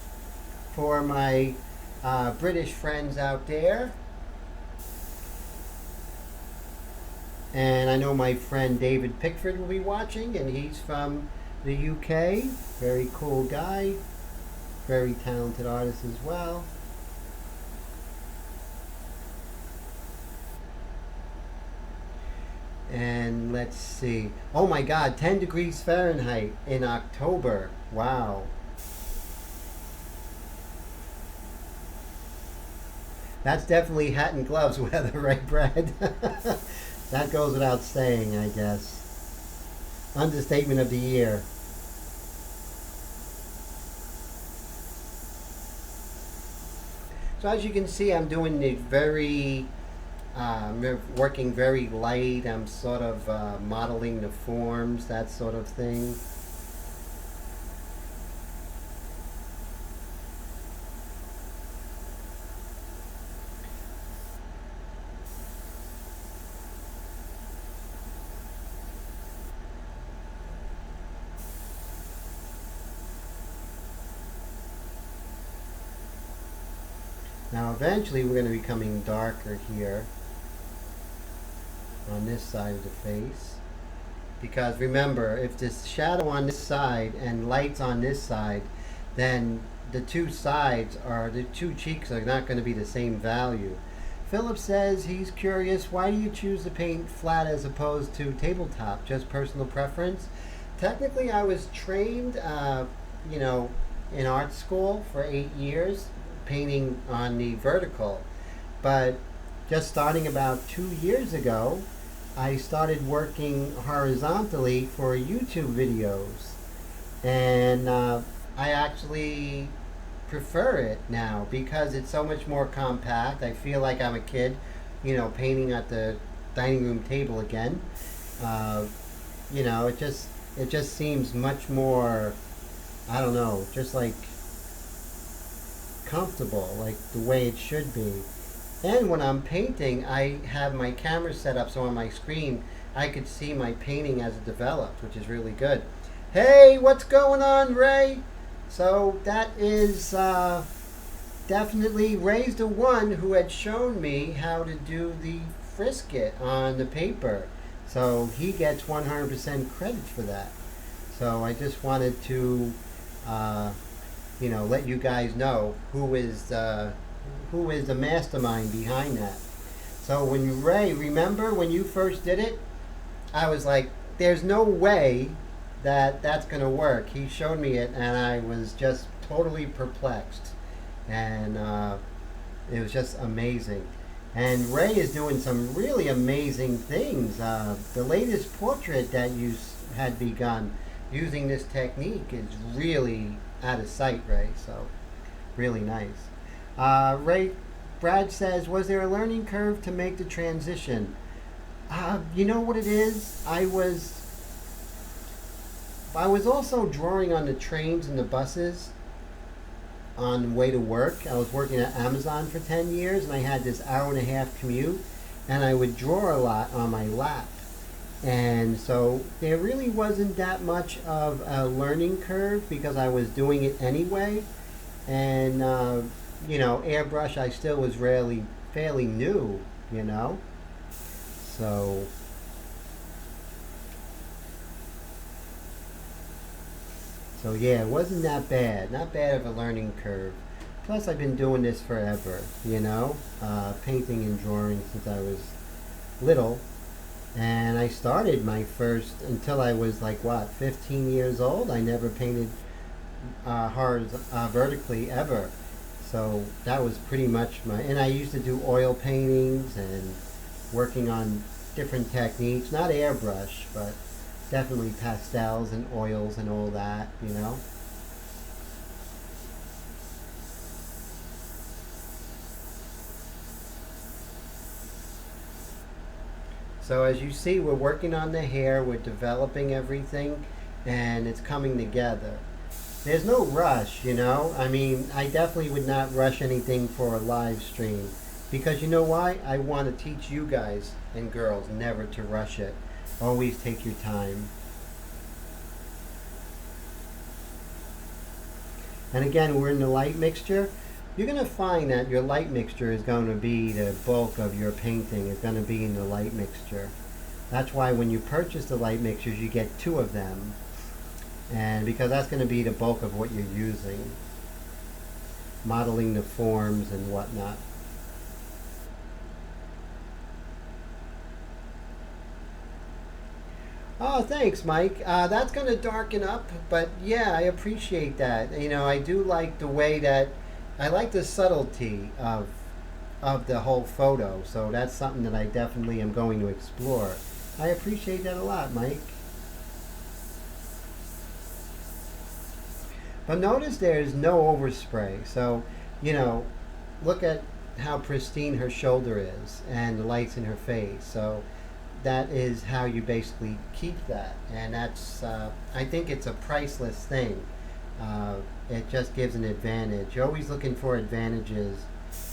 for my British friends out there. And I know my friend David Pickford will be watching, and he's from the UK. Very cool guy. Very talented artist as well. And let's see. Oh my God, 10 degrees Fahrenheit in October. Wow. That's definitely hat and gloves weather, right, Brad? That goes without saying, I guess. Understatement of the year. So as you can see, I'm doing it very, working very light. I'm sort of modeling the forms, that sort of thing. Now eventually we're going to be coming darker here on this side of the face, because remember, if there's shadow on this side and lights on this side, then the two sides are, the two cheeks are not going to be the same value. Philip says he's curious, why do you choose to paint flat as opposed to tabletop? Just personal preference? Technically I was trained you know, in art school for 8 years, painting on the vertical, but just starting about 2 years ago I started working horizontally for YouTube videos, and I actually prefer it now because it's so much more compact. I feel like I'm a kid, you know, painting at the dining room table again. You know, it just seems much more, I don't know, just like comfortable, like the way it should be. And when I'm painting, I have my camera set up so on my screen I could see my painting as it developed, which is really good. Hey, what's going on, Ray? So that is definitely Ray's the one who had shown me how to do the frisket on the paper. So he gets 100% credit for that. So I just wanted to, let you guys know who is the mastermind behind that. So when Ray, remember when you first did it, I was like, there's no way that that's going to work. He showed me it, and I was just totally perplexed. And it was just amazing. And Ray is doing some really amazing things. The latest portrait that you had begun using this technique is really out of sight, Ray. So, really nice. Ray, Brad says, was there a learning curve to make the transition? You know what it is? I was also drawing on the trains and the buses on the way to work. I was working at Amazon for 10 years, and I had this hour-and-a-half commute, and I would draw a lot on my lap. And so there really wasn't that much of a learning curve because I was doing it anyway. And, airbrush I still was fairly new, So yeah, it wasn't that bad. Not bad of a learning curve. Plus, I've been doing this forever, painting and drawing since I was little. And I started my first, until I was 15 years old. I never painted vertically ever. So that was pretty much and I used to do oil paintings and working on different techniques, not airbrush, but definitely pastels and oils and all that, So as you see, we're working on the hair, we're developing everything, and it's coming together. There's no rush, I mean, I definitely would not rush anything for a live stream. Because you know why? I want to teach you guys and girls never to rush it. Always take your time. And again, we're in the light mixture. You're going to find that your light mixture is going to be the bulk of your painting. It's going to be in the light mixture. That's why when you purchase the light mixtures, you get 2 of them. And because that's going to be the bulk of what you're using. Modeling the forms and whatnot. Oh, thanks, Mike. That's going to darken up, but yeah, I appreciate that. I do like the way that I like the subtlety of the whole photo, so that's something that I definitely am going to explore. I appreciate that a lot, Mike. But notice there's no overspray, so, look at how pristine her shoulder is and the lights in her face. So that is how you basically keep that, and that's I think it's a priceless thing. It just gives an advantage. You're always looking for advantages,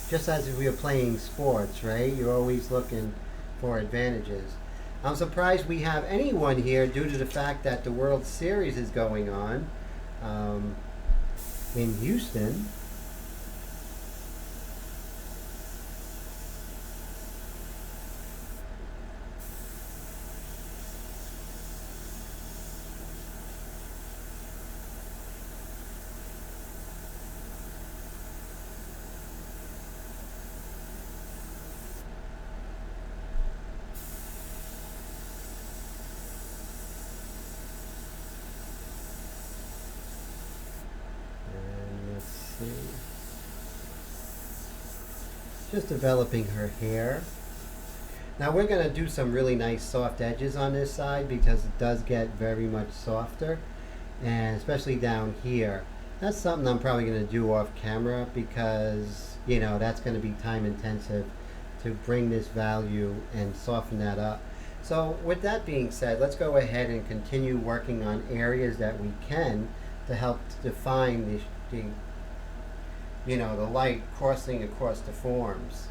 just as if we were playing sports, right? You're always looking for advantages. I'm surprised we have anyone here due to the fact that the World Series is going on in Houston. Just developing her hair. Now we're going to do some really nice soft edges on this side because it does get very much softer, and especially down here. That's something I'm probably going to do off camera because that's going to be time intensive to bring this value and soften that up. So with that being said, let's go ahead and continue working on areas that we can to help define the light crossing across the forms.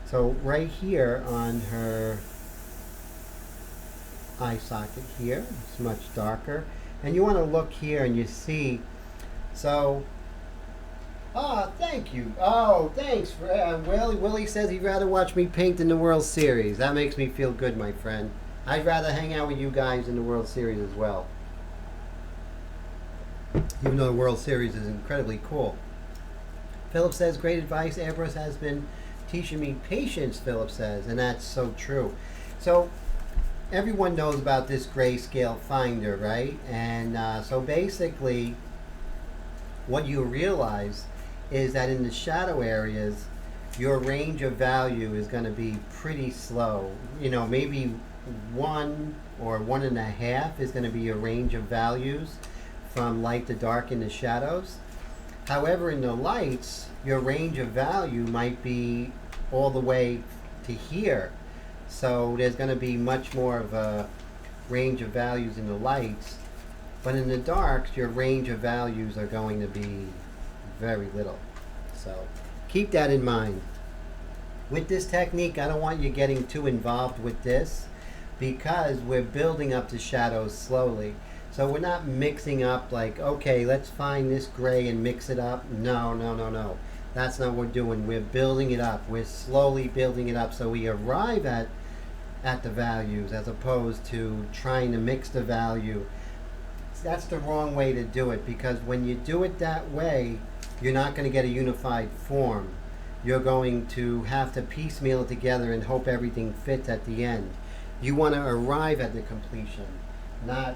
So right here on her eye socket here, it's much darker. And you want to look here and you see, so, thank you. Oh, thanks. Willie says he'd rather watch me paint in the World Series. That makes me feel good, my friend. I'd rather hang out with you guys in the World Series as well. Even though the World Series is incredibly cool. Philip says, great advice. Airbrush has been teaching me patience, Philip says, and that's so true. So everyone knows about this grayscale finder, right? And so basically what you realize is that in the shadow areas, your range of value is going to be pretty slow. You know, maybe 1 or 1.5 is going to be your range of values from light to dark in the shadows. However, in the lights, your range of value might be all the way to here. So there's going to be much more of a range of values in the lights. But in the darks, your range of values are going to be very little. So keep that in mind. With this technique, I don't want you getting too involved with this because we're building up the shadows slowly. So we're not mixing up like, okay, let's find this gray and mix it up. No, no, no, no. That's not what we're doing. We're building it up. We're slowly building it up so we arrive at the values as opposed to trying to mix the value. That's the wrong way to do it because when you do it that way, you're not going to get a unified form. You're going to have to piecemeal it together and hope everything fits at the end. You want to arrive at the completion, not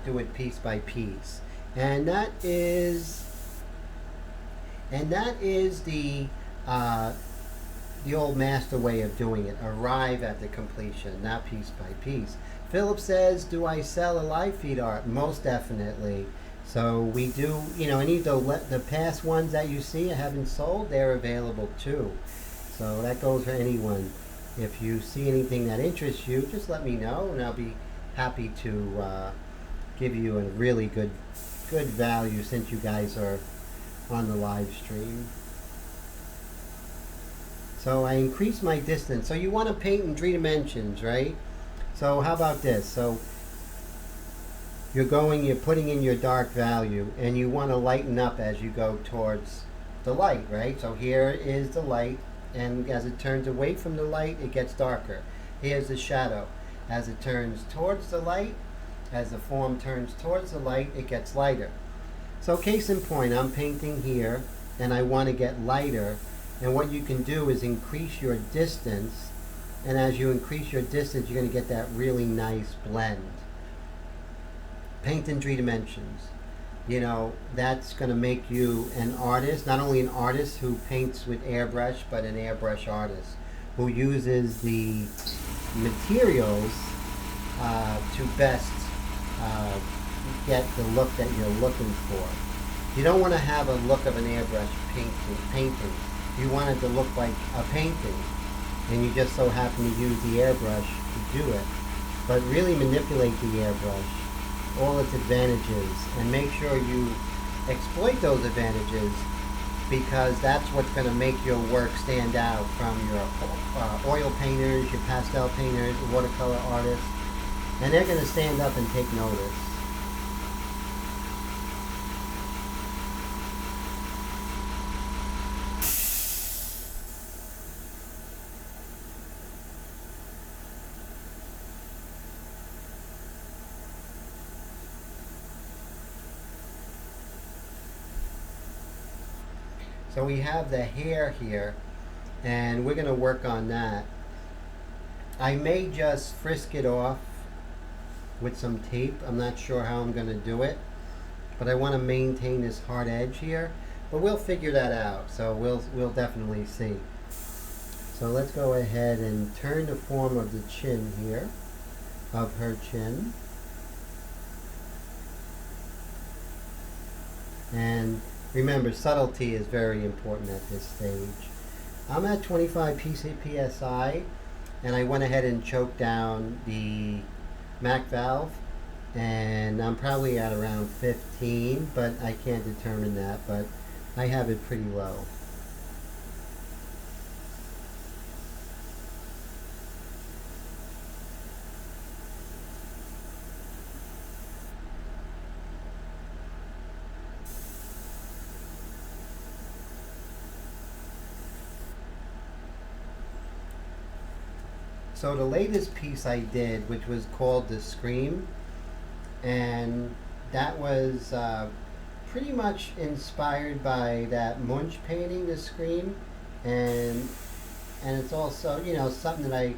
do it piece by piece. And that is the old master way of doing it. Arrive at the completion, not piece by piece. Philip says, do I sell a live feed art? Most definitely. So we do, you know, any of the past ones that you see I haven't sold, they're available too. So that goes for anyone. If you see anything that interests you, just let me know and I'll be happy to give you a really good value since you guys are on the live stream. So I increase my distance. So you want to paint in 3 dimensions, right? So how about this? So you're putting in your dark value and you want to lighten up as you go towards the light, right? So here is the light, and as it turns away from the light, it gets darker. Here's the shadow. As it turns towards the light, as the form turns towards the light, it gets lighter. So case in point, I'm painting here and I want to get lighter, and what you can do is increase your distance, and as you increase your distance, you're going to get that really nice blend. Paint in 3 dimensions. You know, that's going to make you an artist, not only an artist who paints with airbrush, but an airbrush artist who uses the materials to best get the look that you're looking for. You don't want to have a look of an airbrush painting. You want it to look like a painting, and you just so happen to use the airbrush to do it. But really manipulate the airbrush, all its advantages, and make sure you exploit those advantages, because that's what's going to make your work stand out from your oil painters, your pastel painters, watercolor artists, and they're going to stand up and take notice. So we have the hair here, and we're going to work on that. I may just frisk it off with some tape. I'm not sure how I'm going to do it, but I want to maintain this hard edge here. But we'll figure that out, so we'll definitely see. So let's go ahead and turn the form of the chin here, of her chin. And remember, subtlety is very important at this stage. I'm at 25 psi, and I went ahead and choked down the MAC valve, and I'm probably at around 15, but I can't determine that, but I have it pretty low. So the latest piece I did, which was called The Scream, and that was pretty much inspired by that Munch painting, The Scream, and it's also, you know, something that I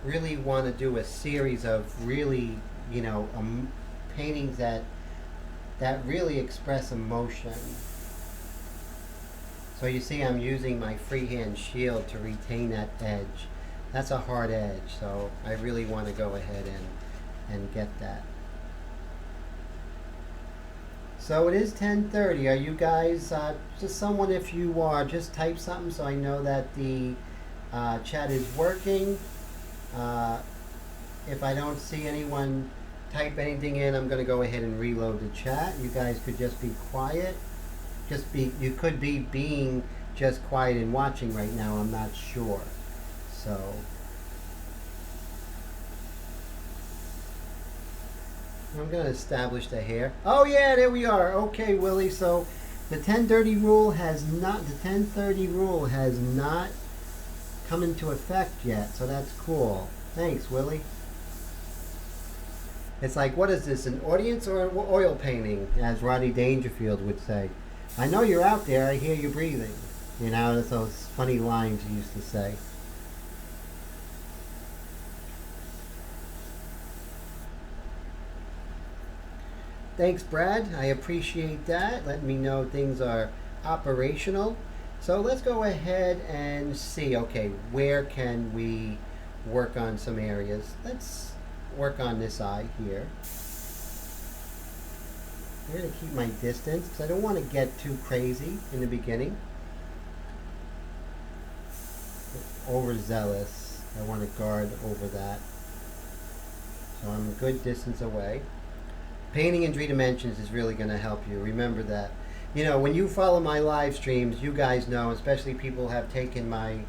really want to do a series of really, you know, paintings that really express emotion. So you see I'm using my freehand shield to retain that edge. That's a hard edge, so I really want to go ahead and get that. So it is 10:30. Are you guys, just someone, if you are, just type something so I know that the chat is working. If I don't see anyone type anything in, I'm going to go ahead and reload the chat. You guys could just be quiet. You could be being just quiet and watching right now. I'm not sure. So I'm going to establish the hair. Oh yeah, there we are. Okay, Willie. So the 10:30 rule has not. The 10:30 rule has not come into effect yet. So that's cool. Thanks, Willie. It's like, what is this, an audience or an oil painting, as Rodney Dangerfield would say. I know you're out there. I hear you breathing. You know, that's those funny lines he used to say. Thanks, Brad. I appreciate that. Letting me know things are operational. So let's go ahead and see, okay, where can we work on some areas? Let's work on this eye here. I'm going to keep my distance because I don't want to get too crazy in the beginning. Overzealous. I want to guard over that. So I'm a good distance away. Painting in 3 dimensions is really going to help you. Remember that. You know, when you follow my live streams, you guys know, especially people who have taken my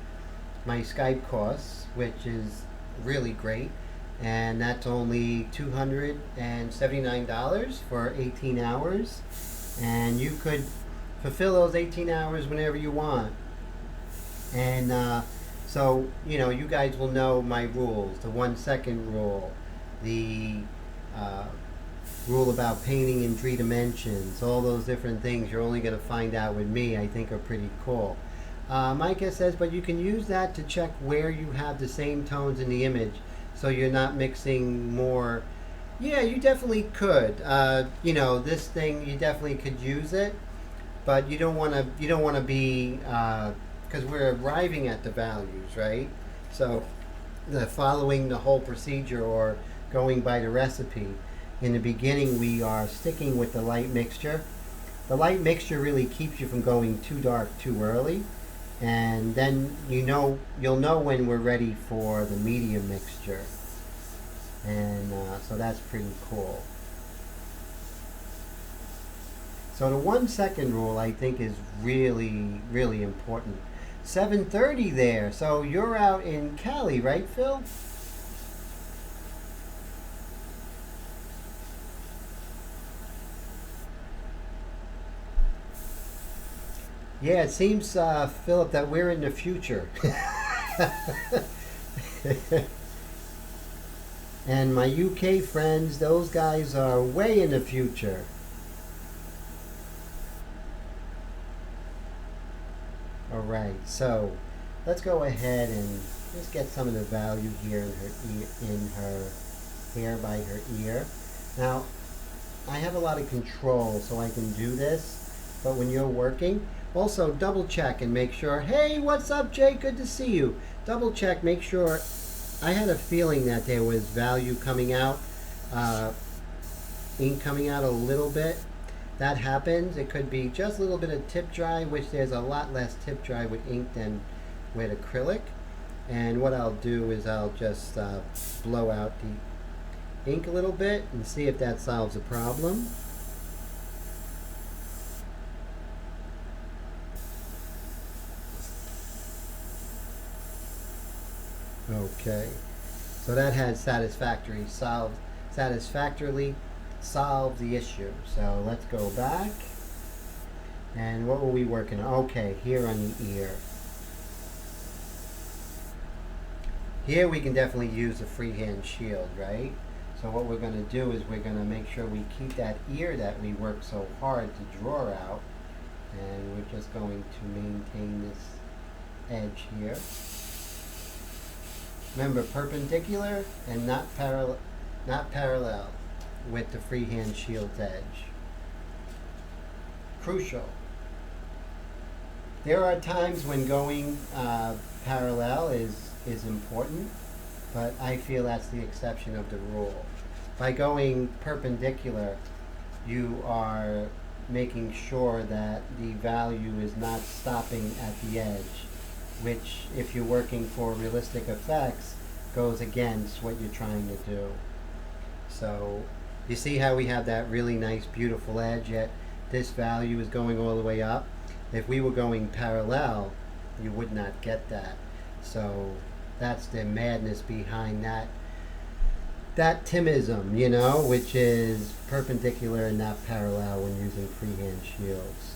Skype course, which is really great. And that's only $279 for 18 hours. And you could fulfill those 18 hours whenever you want. And so, you know, you guys will know my rules. The 1 second rule. The rule about painting in 3 dimensions. All those different things you're only going to find out with me, I think, are pretty cool. Micah says, but you can use that to check where you have the same tones in the image. So you're not mixing more. Yeah, you definitely could. You know, this thing, you definitely could use it, but you don't want to. You don't want to be, because we're arriving at the values, right? So, following the whole procedure or going by the recipe. In the beginning, we are sticking with the light mixture. The light mixture really keeps you from going too dark too early. And then you'll know when we're ready for the medium mixture. And so that's pretty cool. So the 1 second rule, I think, is really, really important. 7:30 there. So you're out in Cali, right, Phil? Yeah, it seems, Philip, that we're in the future. And my UK friends, those guys are way in the future. Alright, so let's go ahead and just get some of the value here in her hair by her ear. Now, I have a lot of control, so I can do this, but when you're working, also double check and make sure, hey, what's up, Jay? Good to see you. Double check, make sure. I had a feeling that there was value coming out, ink coming out a little bit. That happens. It could be just a little bit of tip dry, which there's a lot less tip dry with ink than with acrylic. And what I'll do is I'll just blow out the ink a little bit and see if that solves the problem. Okay, so that had satisfactorily solved the issue. So let's go back. And what were we working on? Okay, here on the ear. Here we can definitely use a freehand shield, right? So what we're going to do is we're going to make sure we keep that ear that we work so hard to draw out, and we're just going to maintain this edge here. Remember, perpendicular and not parallel with the freehand shield's edge. Crucial. There are times when going parallel is important, but I feel that's the exception of the rule. By going perpendicular, you are making sure that the value is not stopping at the edge, which, if you're working for realistic effects, goes against what you're trying to do. So you see how we have that really nice, beautiful edge, yet this value is going all the way up. If we were going parallel, you would not get that. So that's the madness behind that timism, you know, which is perpendicular and not parallel when using freehand shields.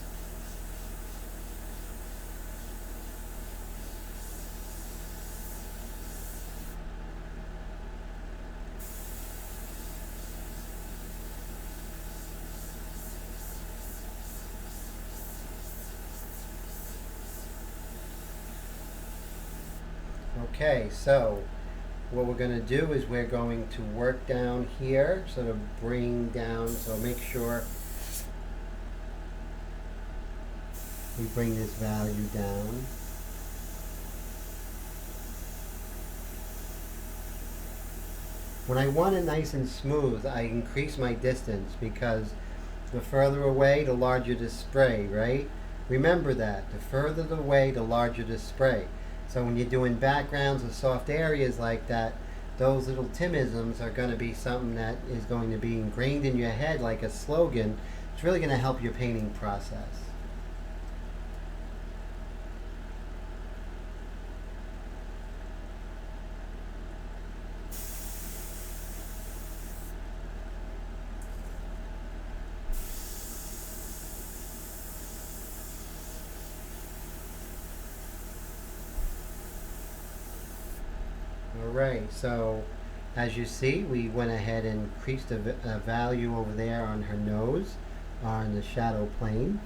Okay, so what we're going to do is we're going to work down here, sort of bring down, so make sure we bring this value down. When I want it nice and smooth, I increase my distance, because the further away, the larger the spray, right? Remember that. The further away, the larger the spray. So when you're doing backgrounds or soft areas like that, those little timisms are going to be something that is going to be ingrained in your head like a slogan. It's really going to help your painting process. Alright, so as you see, we went ahead and increased a value over there on her nose, on the shadow plane.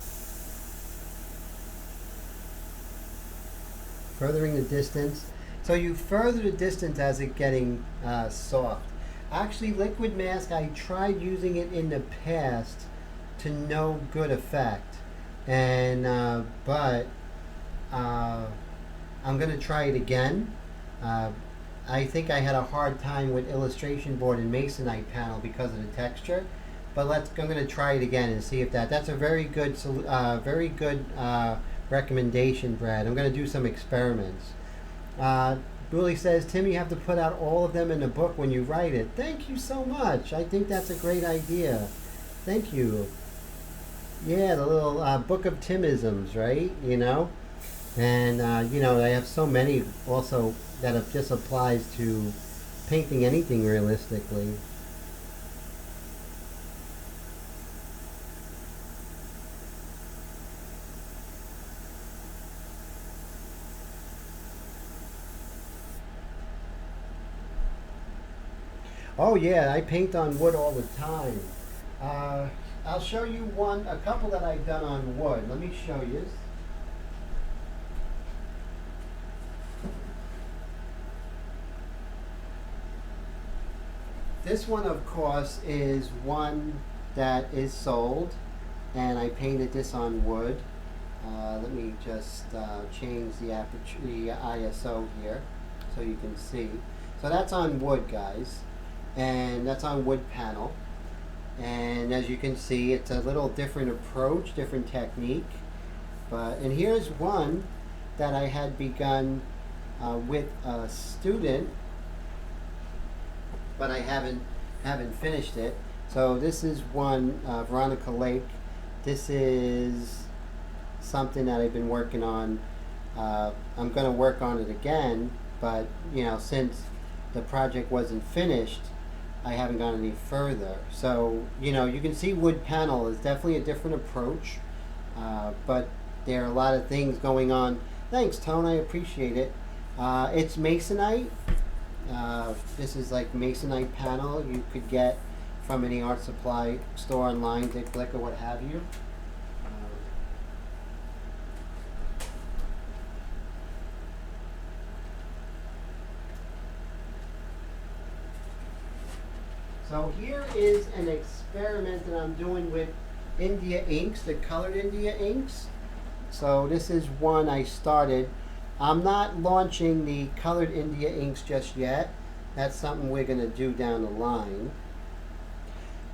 Furthering the distance. So you further the distance as it's getting soft. Actually, liquid mask, I tried using it in the past to no good effect. And, but I'm going to try it again. I think I had a hard time with illustration board and masonite panel because of the texture, but I'm going to try it again and see if that's a very good recommendation, Brad. I'm going to do some experiments. Willie says, Tim, you have to put out all of them in the book when you write it. Thank you so much. I think that's a great idea. Thank you. Yeah, the little book of Timisms, right? You know, and you know, I have so many also that just applies to painting anything realistically. Oh yeah, I paint on wood all the time. I'll show you a couple that I've done on wood. Let me show you. This one, of course, is one that is sold, and I painted this on wood. Let me just change the aperture, the ISO here, so you can see. So that's on wood, guys, and that's on wood panel. And as you can see, it's a little different approach, different technique. And here's one that I had begun with a student, but I haven't finished it. So this is one, Veronica Lake. This is something that I've been working on. I'm going to work on it again, but you know, since the project wasn't finished, I haven't gone any further. So you know, you can see wood panel is definitely a different approach, but there are a lot of things going on. Thanks, Tone. I appreciate it. It's masonite. This is like masonite panel you could get from any art supply store online, Dick Blick or what have you. So here is an experiment that I'm doing with India inks, the colored India inks. So this is one I started. I'm not launching the colored India inks just yet. That's something we're going to do down the line.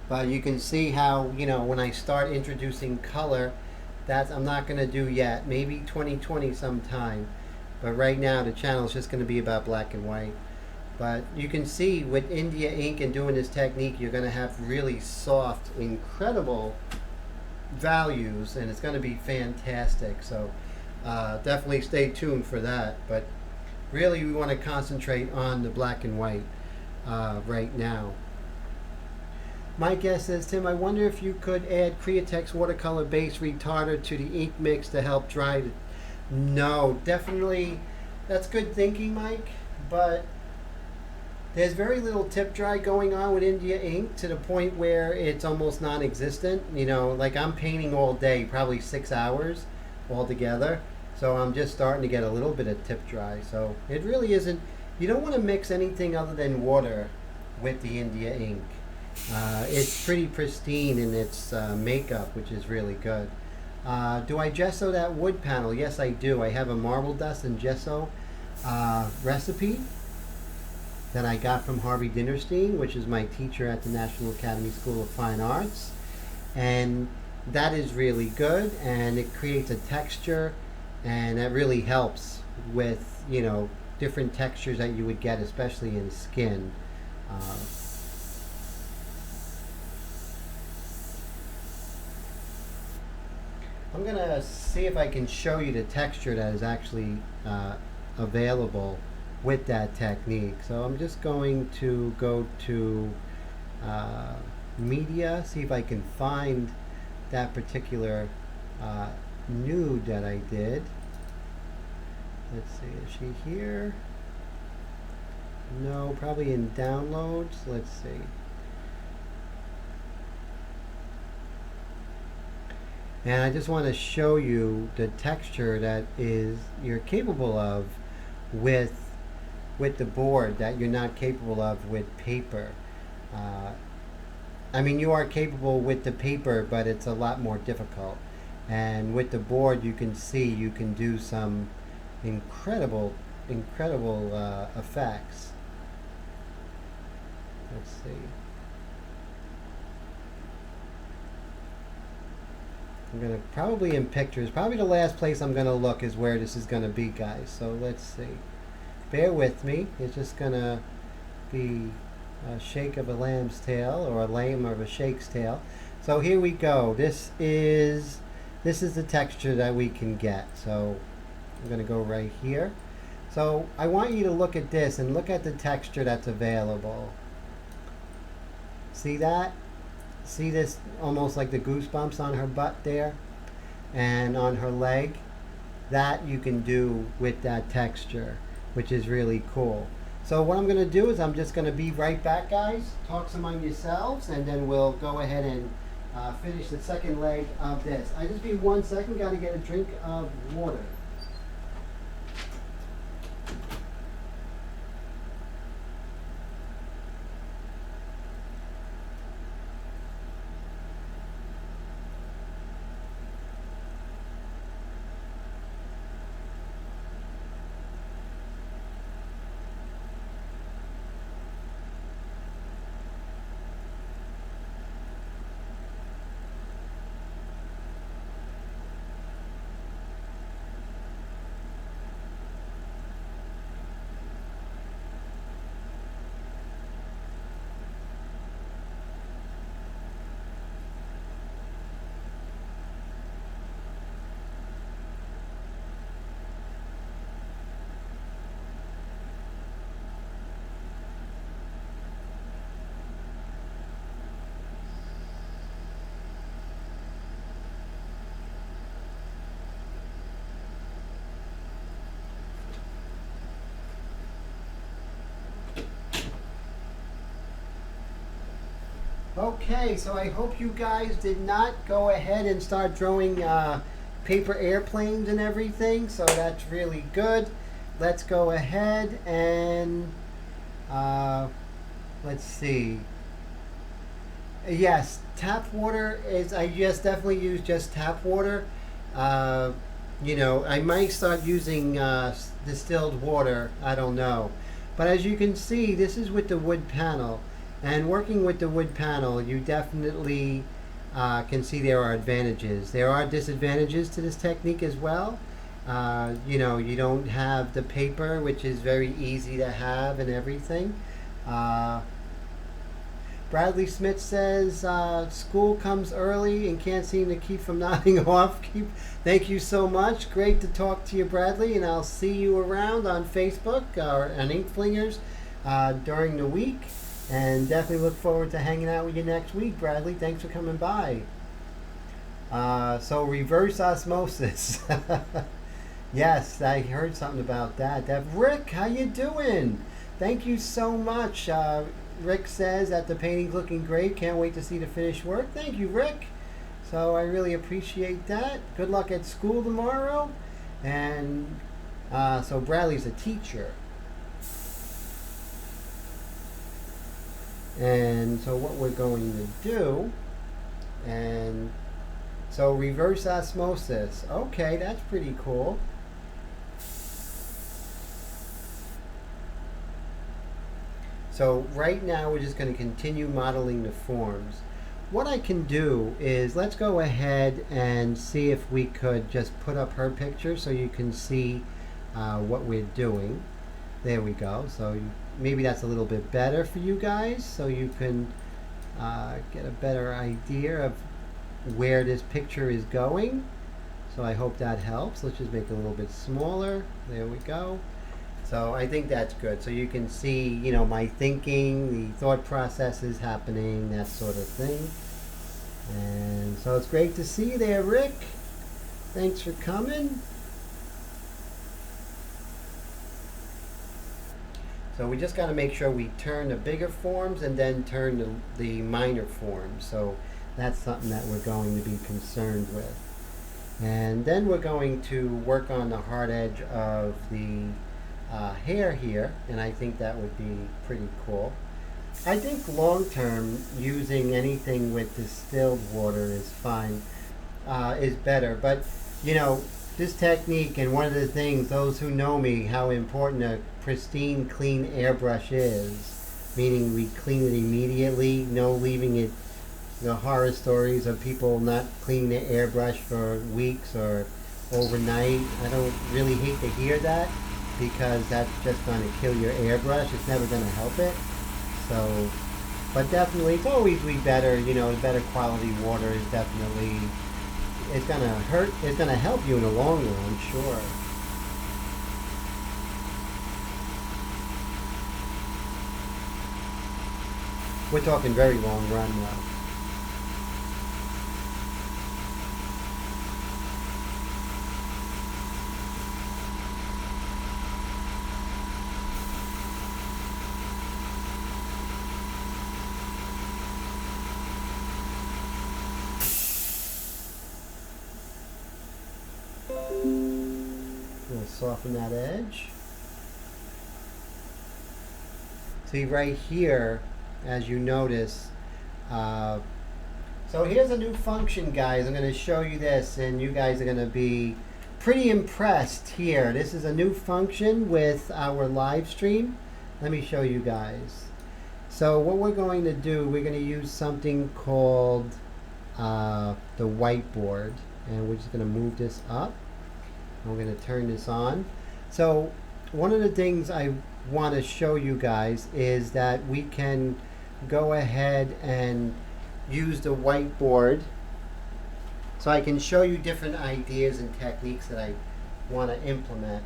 But you can see how, you know, when I start introducing color, that's I'm not going to do yet. Maybe 2020 sometime. But right now the channel is just going to be about black and white. But you can see with India ink and doing this technique, you're going to have really soft, incredible values, and it's going to be fantastic. So definitely stay tuned for that. But really we want to concentrate on the black and white right now. My guess is, Tim, I wonder if you could add Createx watercolor base retarder to the ink mix to help dry it. No, definitely, that's good thinking, Mike, but there's very little tip dry going on with India ink to the point where it's almost non-existent. You know, like I'm painting all day, probably 6 hours altogether. So I'm just starting to get a little bit of tip dry. So it really isn't, you don't want to mix anything other than water with the India ink. It's pretty pristine in its makeup, which is really good. Do I gesso that wood panel? Yes, I do. I have a marble dust and gesso recipe that I got from Harvey Dinnerstein, which is my teacher at the National Academy School of Fine Arts. And that is really good, and it creates a texture, and that really helps with, you know, different textures that you would get, especially in skin. I'm going to see if I can show you the texture that is actually available with that technique. So I'm just going to go to media, see if I can find that particular nude that I did. Let's see, is she here? No, probably in downloads. Let's see. And I just want to show you the texture that you're capable of with the board that you're not capable of with paper. I mean, you are capable with the paper, but it's a lot more difficult. And with the board, you can see you can do some incredible effects. Let's see. I'm going to probably in pictures, probably the last place I'm going to look is where this is going to be, guys. So let's see. Bear with me. It's just going to be a shake of a lamb's tail, or a lamb of a shake's tail. So here we go. This is the texture that we can get. So I'm going to go right here. So I want you to look at this and look at the texture that's available. See that? See this almost like the goosebumps on her butt there and on her leg? That you can do with that texture, which is really cool. So what I'm going to do is I'm just going to be right back, guys. Talk some among yourselves, and then we'll go ahead and finish the second leg of this. I just be 1 second, got to get a drink of water. Okay, so I hope you guys did not go ahead and start drawing paper airplanes and everything, so that's really good. Let's go ahead and let's see. Yes, tap water is, I just definitely use just tap water. Uh, I might start using distilled water, I don't know. But as you can see, this is with the wood panel. And working with the wood panel, you definitely can see there are advantages. There are disadvantages to this technique as well. You don't have the paper, which is very easy to have and everything. Bradley Smith says, school comes early and can't seem to keep from nodding off. Thank you so much. Great to talk to you, Bradley, and I'll see you around on Facebook or on Ink Flingers during the week. And definitely look forward to hanging out with you next week, Bradley. Thanks for coming by. So reverse osmosis. Yes, I heard something about that. Rick, how you doing? Thank you so much. Rick says that the painting's looking great. Can't wait to see the finished work. Thank you, Rick. So I really appreciate that. Good luck at school tomorrow. And so Bradley's a teacher. And so what we're going to do, and so reverse osmosis. Okay, that's pretty cool. So right now we're just going to continue modeling the forms. What I can do is, let's go ahead and see if we could just put up her picture so you can see what we're doing. There we go. So maybe that's a little bit better for you guys, so you can get a better idea of where this picture is going. So I hope that helps. Let's just make it a little bit smaller. There we go. So I think that's good. So you can see, my thinking, the thought processes happening, that sort of thing. And so it's great to see you there, Rick. Thanks for coming. So we just got to make sure we turn the bigger forms and then turn the minor forms. So that's something that we're going to be concerned with. And then we're going to work on the hard edge of the hair here, and I think that would be pretty cool. I think long term, using anything with distilled water is fine, is better. But this technique, and one of the things, those who know me, how important a pristine, clean airbrush is, meaning we clean it immediately, no leaving it, the horror stories of people not cleaning their airbrush for weeks or overnight. I don't really hate to hear that, because that's just going to kill your airbrush. It's never going to help it. So, but definitely, it's always better, the better quality water is definitely, it's going to help you in the long run, sure. We're talking very long run though. We'll soften that edge. See right here, as you notice, so here's a new function, guys. I'm going to show you this, and you guys are going to be pretty impressed here. This is a new function with our live stream. Let me show you guys. So what we're going to do, we're going to use something called the whiteboard, and we're just going to move this up. We're going to turn this on. So one of the things I want to show you guys is that we can go ahead and use the whiteboard, so I can show you different ideas and techniques that I want to implement.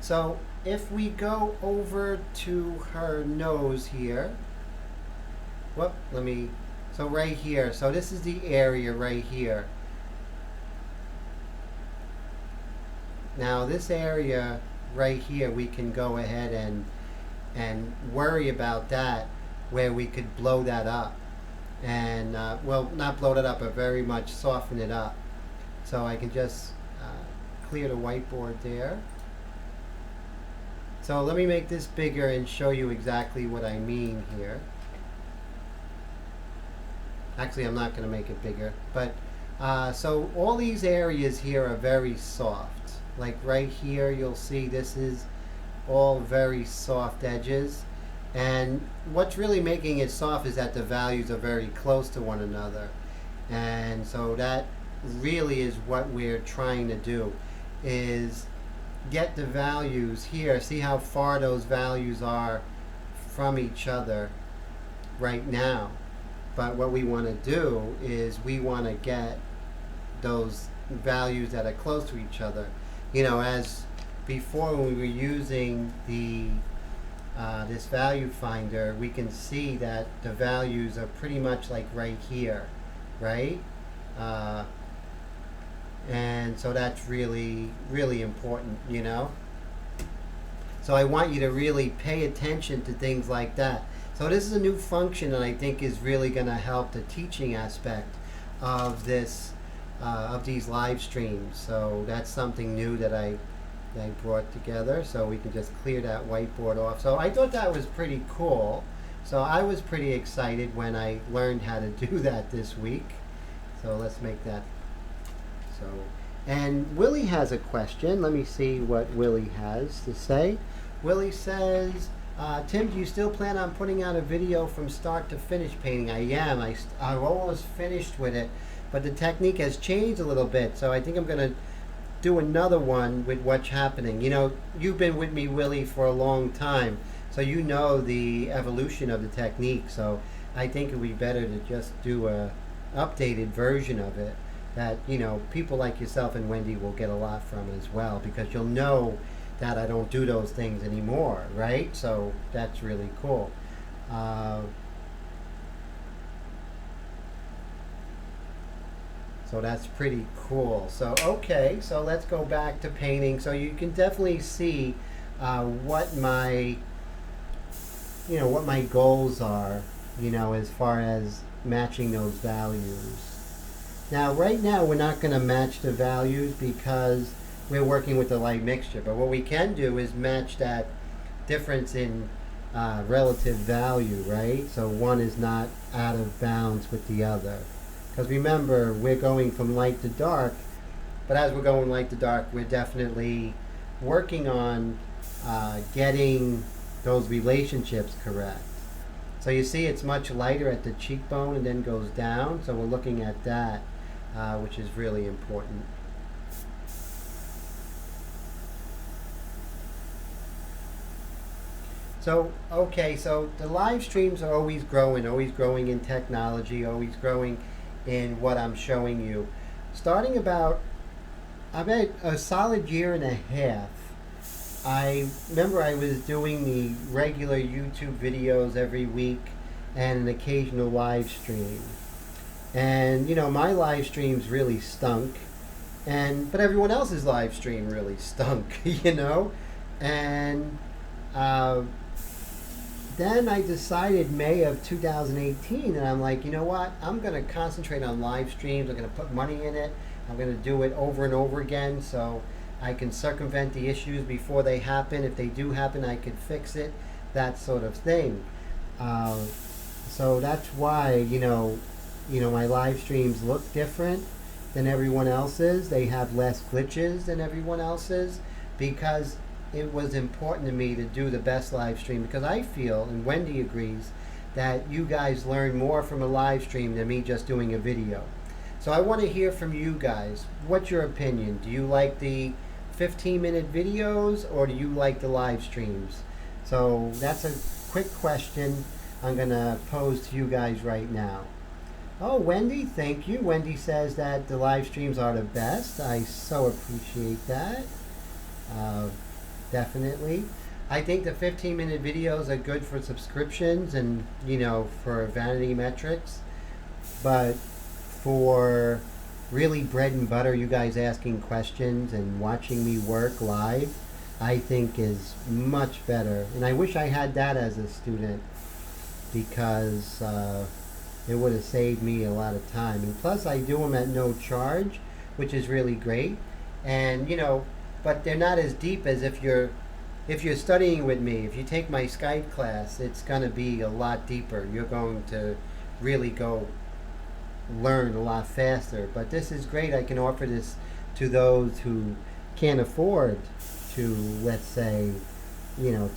So if we go over to her nose here, so right here, so this is the area right here. Now this area right here, we can go ahead and worry about that, where we could blow that up. and well, not bloat it up, but very much soften it up. So I can just clear the whiteboard there. So let me make this bigger and show you exactly what I mean here. Actually, I'm not going to make it bigger, but so all these areas here are very soft. Like right here, you'll see this is all very soft edges. And what's really making it soft is that the values are very close to one another. And so that really is what we're trying to do, is get the values here. See how far those values are from each other right now. But what we want to do is we want to get those values that are close to each other. You know, as before when we were using the this value finder, we can see that the values are pretty much like right here, right? And so that's really, really important, you know? So I want you to really pay attention to things like that. So this is a new function that I think is really going to help the teaching aspect of this, of these live streams. So that's something new that I brought together. So we can just clear that whiteboard off. So I thought that was pretty cool. So I was pretty excited when I learned how to do that this week. So let's make that. So, and Willie has a question. Let me see what Willie has to say. Willie says, Tim, do you still plan on putting out a video from start to finish painting? I am. I'm almost finished with it, but the technique has changed a little bit. So I think I'm going to do another one with what's happening. You know, you've been with me, Willie, for a long time, so you know the evolution of the technique. So I think it would be better to just do a updated version of it that, you know, people like yourself and Wendy will get a lot from as well, because you'll know that I don't do those things anymore, right? So that's really cool. So that's pretty cool. So okay, so let's go back to painting. So you can definitely see what my, you know, what my goals are, you know, as far as matching those values. Now, right now, we're not going to match the values because we're working with the light mixture. But what we can do is match that difference in relative value, right? So one is not out of bounds with the other. Because remember, we're going from light to dark, but as we're going light to dark, we're definitely working on getting those relationships correct. So you see it's much lighter at the cheekbone and then goes down. So we're looking at that, which is really important. So, okay, so the live streams are always growing in technology, always growing in what I'm showing you. Starting about a solid year and a half, I remember I was doing the regular YouTube videos every week and an occasional live stream. And, you know, my live streams really stunk, but everyone else's live stream really stunk, you know? And then I decided May of 2018, and I'm like, you know what? I'm going to concentrate on live streams. I'm going to put money in it. I'm going to do it over and over again so I can circumvent the issues before they happen. If they do happen, I can fix it, that sort of thing. So that's why, you know, my live streams look different than everyone else's. They have less glitches than everyone else's, because it was important to me to do the best live stream, because I feel, and Wendy agrees, that you guys learn more from a live stream than me just doing a video. So I want to hear from you guys. What's your opinion? Do you like the 15-minute videos, or do you like the live streams? So that's a quick question I'm going to pose to you guys right now. Oh, Wendy, thank you. Wendy says that the live streams are the best. I so appreciate that. Definitely. I think the 15-minute videos are good for subscriptions and, you know, for vanity metrics. But for really bread and butter, you guys asking questions and watching me work live, I think is much better. And I wish I had that as a student, because, it would have saved me a lot of time. And plus, I do them at no charge, which is really great. And but they're not as deep as if you're studying with me. If you take my Skype class, it's going to be a lot deeper. You're going to really go learn a lot faster. But this is great. I can offer this to those who can't afford to, let's say,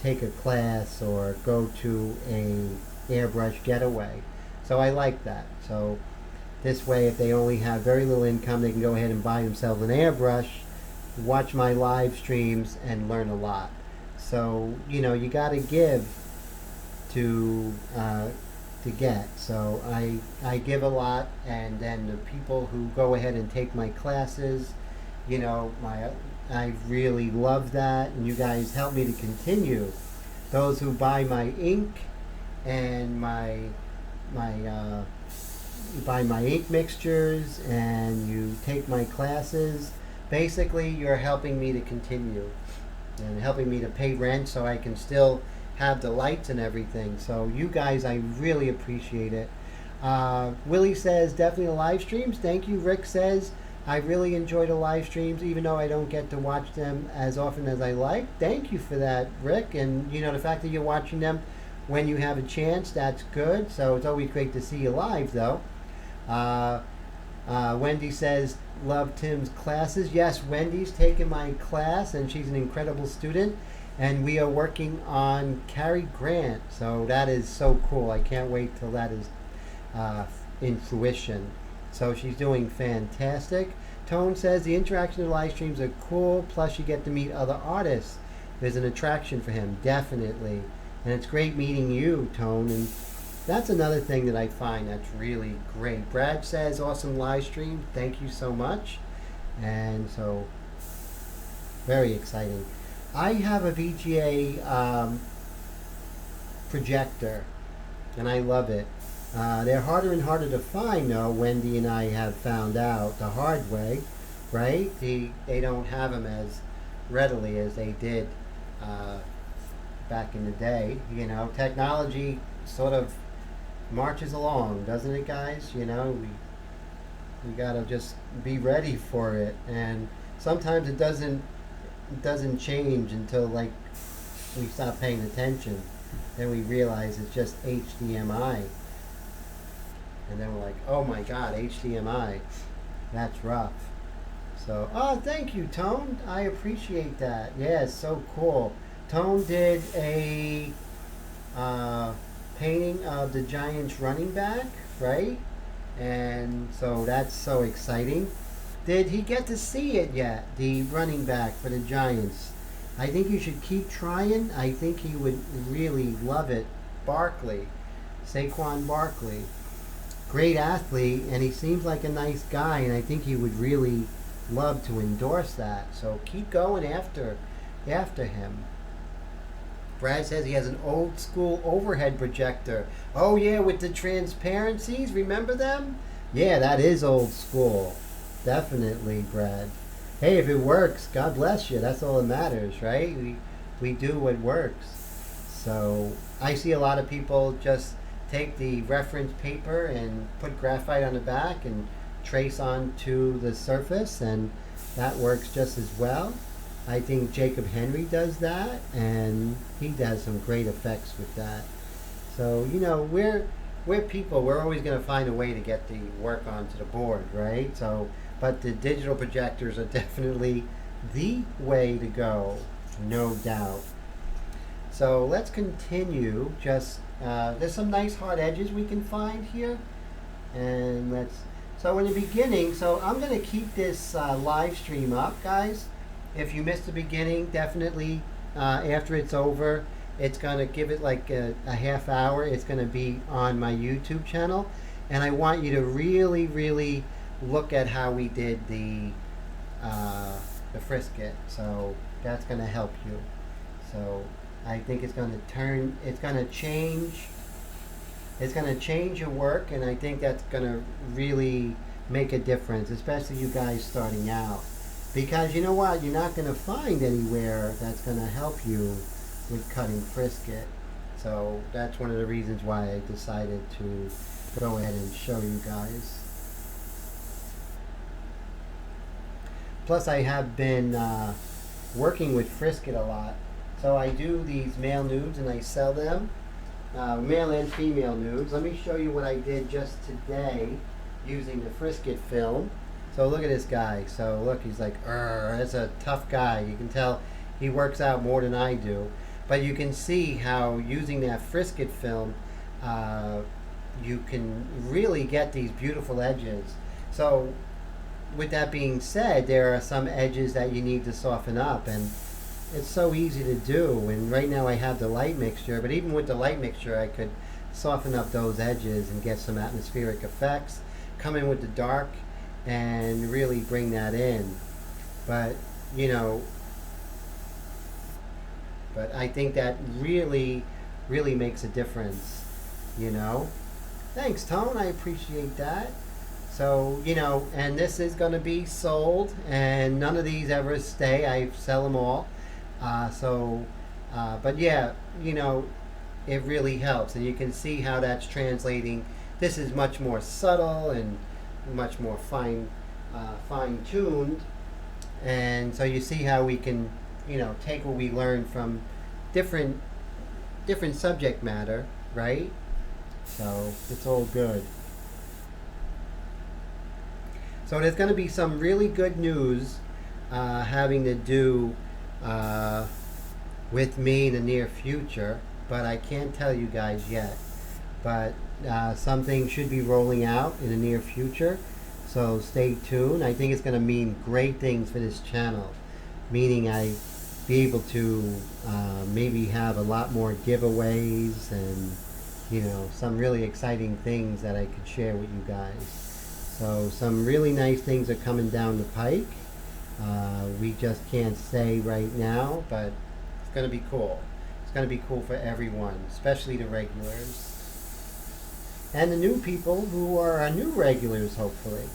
take a class or go to a airbrush getaway. So I like that. So this way, if they only have very little income, they can go ahead and buy themselves an airbrush, watch my live streams, and learn a lot. So you got to give to get. So I give a lot, and then the people who go ahead and take my classes, I really love that, and you guys help me to continue. Those who buy my ink and you buy my ink mixtures and you take my classes, basically you're helping me to continue and helping me to pay rent so I can still have the lights and everything. So you guys, I really appreciate it. Willie says definitely the live streams. Thank you. Rick says I really enjoy the live streams even though I don't get to watch them as often as I like. Thank you for that, Rick. And the fact that you're watching them when you have a chance, that's good. So it's always great to see you live though. Wendy says love Tim's classes. Yes, Wendy's taken my class and she's an incredible student, and we are working on Cary Grant, so that is so cool. I can't wait till that is in fruition. So she's doing fantastic. Tone says the interaction of the live streams are cool, plus you get to meet other artists. There's an attraction for him, definitely. And it's great meeting you, Tone. And that's another thing that I find that's really great. Brad says awesome live stream. Thank you so much. And so very exciting. I have a VGA projector, and I love it. They're harder and harder to find, though. Wendy and I have found out the hard way, right? They don't have them as readily as they did back in the day. Technology sort of marches along, doesn't it, guys? We gotta just be ready for it, and sometimes it doesn't change until we stop paying attention. Then we realize it's just HDMI, and then we're like, oh my god, HDMI, that's rough. So thank you, Tone. I appreciate that. Yeah, it's so cool. Tone did a painting of the Giants running back, right? And so that's so exciting. Did he get to see it yet, the running back for the Giants? I think you should keep trying. I think he would really love it. Barkley, Saquon Barkley, great athlete, and he seems like a nice guy, and I think he would really love to endorse that. So keep going after him. Brad says he has an old school overhead projector. Oh yeah, with the transparencies, remember them? Yeah, that is old school. Definitely, Brad. Hey, if it works, God bless you. That's all that matters, right? We do what works. So I see a lot of people just take the reference paper and put graphite on the back and trace onto the surface, and that works just as well. I think Jacob Henry does that, and he does some great effects with that. So we're people. We're always going to find a way to get the work onto the board, right? So, but the digital projectors are definitely the way to go, no doubt. So let's continue. Just there's some nice hard edges we can find here, and so in the beginning. So I'm going to keep this live stream up, guys. If you missed the beginning, definitely after it's over, it's going to give it like a half hour. It's going to be on my YouTube channel. And I want you to really, really look at how we did the frisket. So that's going to help you. So I think it's going to change your work. And I think that's going to really make a difference, especially you guys starting out. Because you know what? You're not going to find anywhere that's going to help you with cutting frisket. So that's one of the reasons why I decided to go ahead and show you guys. Plus I have been working with Frisket a lot. So I do these male nudes and I sell them. Male and female nudes. Let me show you what I did just today using the Frisket film. So look at this guy. So look, he's like, that's a tough guy. You can tell he works out more than I do. But you can see how using that Frisket film, you can really get these beautiful edges. So with that being said, there are some edges that you need to soften up, and it's so easy to do. And right now I have the light mixture, but even with the light mixture I could soften up those edges and get some atmospheric effects, come in with the dark and really bring that in. But you know, but I think that really makes a difference, you know. Thanks, Tone, I appreciate that. So, you know, and this is going to be sold, and none of these ever stay. I sell them all. But yeah, you know, it really helps. And you can see how that's translating. This is much more subtle and much more fine-tuned. And so you see how we can, you know, take what we learn from different subject matter, right? So it's all good. So there's going to be some really good news having to do with me in the near future, but I can't tell you guys yet. But something should be rolling out in the near future, so stay tuned. I think it's going to mean great things for this channel, meaning I be able to maybe have a lot more giveaways and, you know, some really exciting things that I could share with you guys. So some really nice things are coming down the pike. We just can't say right now, but it's going to be cool. It's going to be cool for everyone, especially the regulars. And the new people who are our new regulars, hopefully.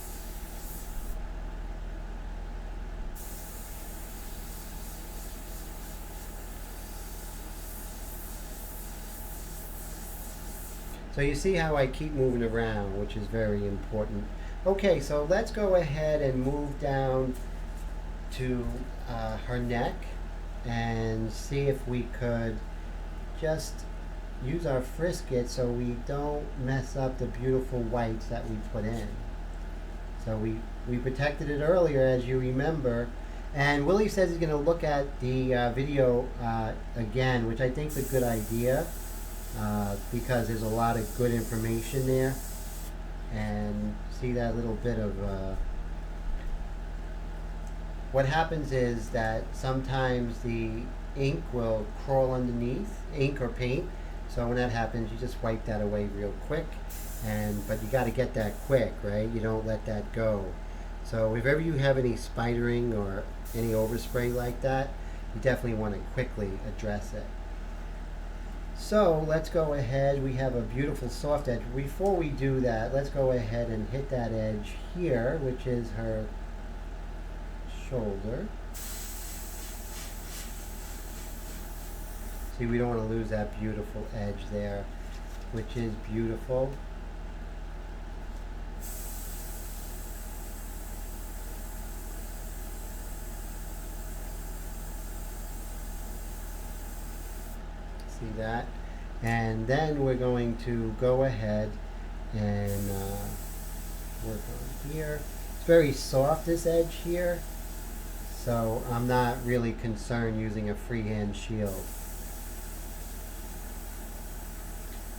So you see how I keep moving around, which is very important. Okay, so let's go ahead and move down to her neck and see if we could just use our Frisket so we don't mess up the beautiful whites that we put in. So we protected it earlier, as you remember. And Willie says he's going to look at the video again, which I think is a good idea because there's a lot of good information there. And see that little bit of what happens is that sometimes the ink will crawl underneath, ink or paint. So when that happens, you just wipe that away real quick. But you got to get that quick, right? You don't let that go. So if ever you have any spidering or any overspray like that, you definitely want to quickly address it. So let's go ahead. We have a beautiful soft edge. Before we do that, let's go ahead and hit that edge here, which is her shoulder. See, we don't want to lose that beautiful edge there, which is beautiful. See that? And then we're going to go ahead and work on here. It's very soft, this edge here, so I'm not really concerned using a freehand shield.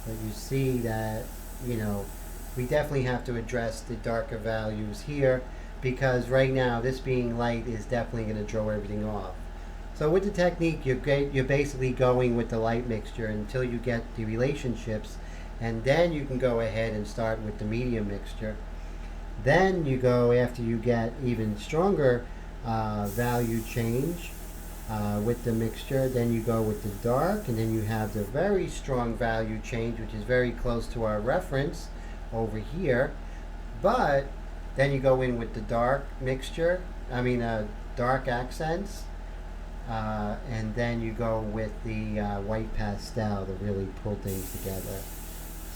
But you see that, you know, we definitely have to address the darker values here because right now this being light is definitely going to throw everything off. So with the technique, you're basically going with the light mixture until you get the relationships, and then you can go ahead and start with the medium mixture. Then you go, after you get even stronger value change with the mixture, then you go with the dark, and then you have the very strong value change, which is very close to our reference over here. But then you go in with the dark mixture, dark accents. And then you go with the white pastel to really pull things together.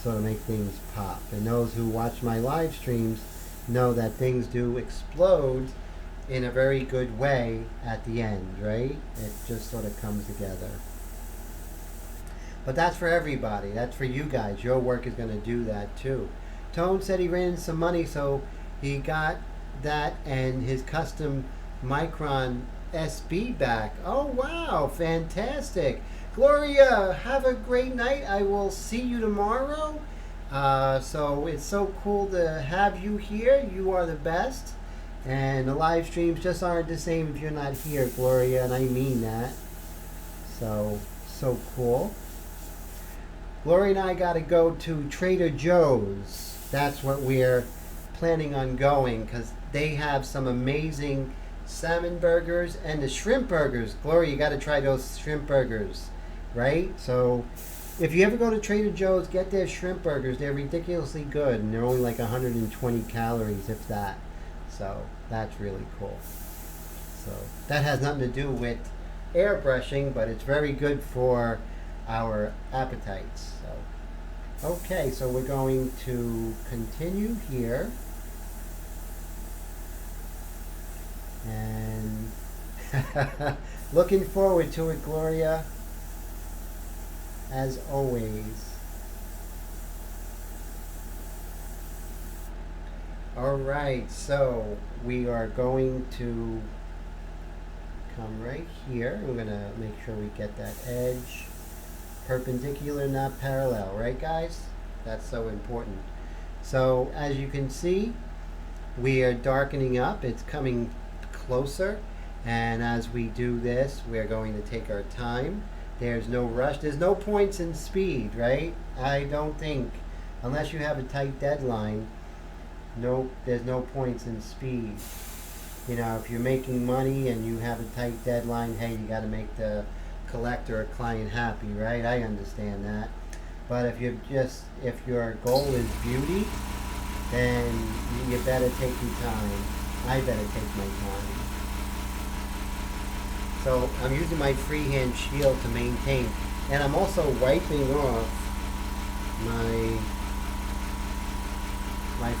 sort of make things pop. And those who watch my live streams know that things do explode in a very good way at the end, right? It just sort of comes together. But that's for everybody. That's for you guys. Your work is going to do that too. Tone said he ran into some money, so he got that and his custom Micron SB back. Oh, wow. Fantastic. Gloria, have a great night. I will see you tomorrow. So it's so cool to have you here. You are the best. And the live streams just aren't the same if you're not here, Gloria, and I mean that. So cool. Gloria and I got to go to Trader Joe's. That's what we're planning on going because they have some amazing salmon burgers and the shrimp burgers. Gloria, you got to try those shrimp burgers, right? So if you ever go to Trader Joe's, get their shrimp burgers. They're ridiculously good, and they're only like 120 calories, if that. So that's really cool. So that has nothing to do with airbrushing, but it's very good for our appetites. So okay, so we're going to continue here. And looking forward to it, Gloria, as always. All right, so we are going to come right here. We're going to make sure we get that edge perpendicular, not parallel, right, guys? That's so important. So as you can see, we are darkening up. It's coming closer, and as we do this, we're going to take our time. There's no rush. There's no points in speed, right? I don't think, unless you have a tight deadline. No, there's no points in speed. You know, if you're making money and you have a tight deadline, hey, you got to make the collector or client happy, right? I understand that. But if your goal is beauty, then you better take your time. I better take my time. So I'm using my freehand shield to maintain, and I'm also wiping off my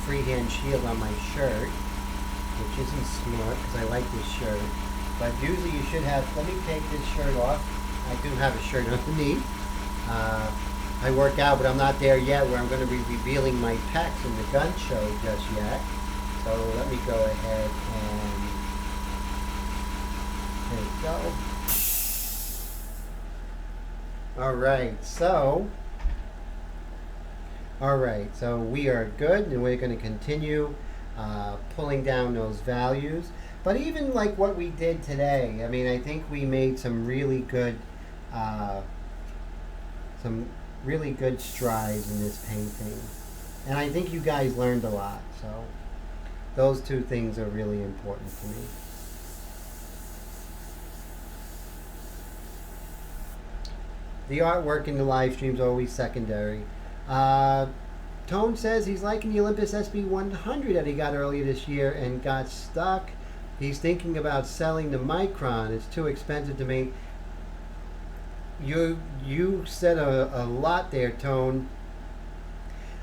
freehand shield on my shirt, which isn't smart because I like this shirt. But usually you should have, let me take this shirt off. I do have a shirt underneath. I work out, but I'm not there yet where I'm going to be revealing my pecs in the gun show just yet. So let me go ahead and there we go. Alright, so we are good, and we're going to continue pulling down those values. But even like what we did today, I mean, I think we made some really good strides in this painting. And I think you guys learned a lot, so those two things are really important to me. The artwork in the live stream is always secondary. Tone says he's liking the Olympus SB100 that he got earlier this year and got stuck. He's thinking about selling the Micron. It's too expensive to make. You said a lot there, Tone.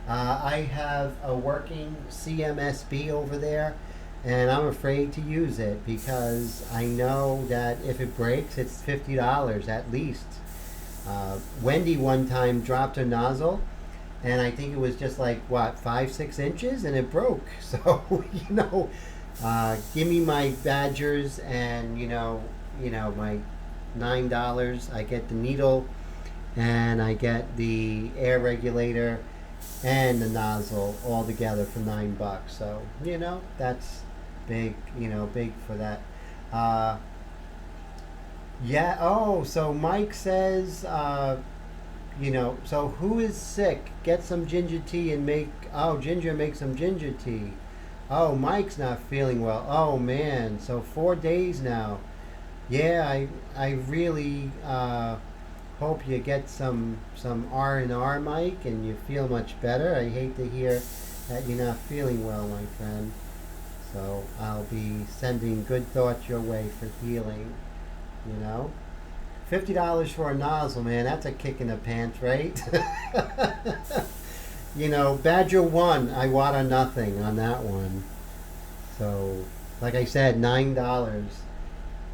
I have a working CMSB over there, and I'm afraid to use it because I know that if it breaks, it's $50 at least. Wendy one time dropped her nozzle, and I think it was just like, what, 5-6 inches, and it broke. So, you know, give me my Badgers and, you know, my $9. I get the needle, and I get the air regulator and the nozzle all together for $9. So, you know, that's big, big for that. Yeah, oh, so Mike says, so who is sick? Get some ginger tea and make some ginger tea. Oh, Mike's not feeling well. Oh, man, so 4 days now. Yeah, I really hope you get some R&R, Mike, and you feel much better. I hate to hear that you're not feeling well, my friend. So I'll be sending good thoughts your way for healing. $50 for a nozzle, man. That's a kick in the pants, right? you know, Badger won. Iwata nothing on that one. So, like I said, $9.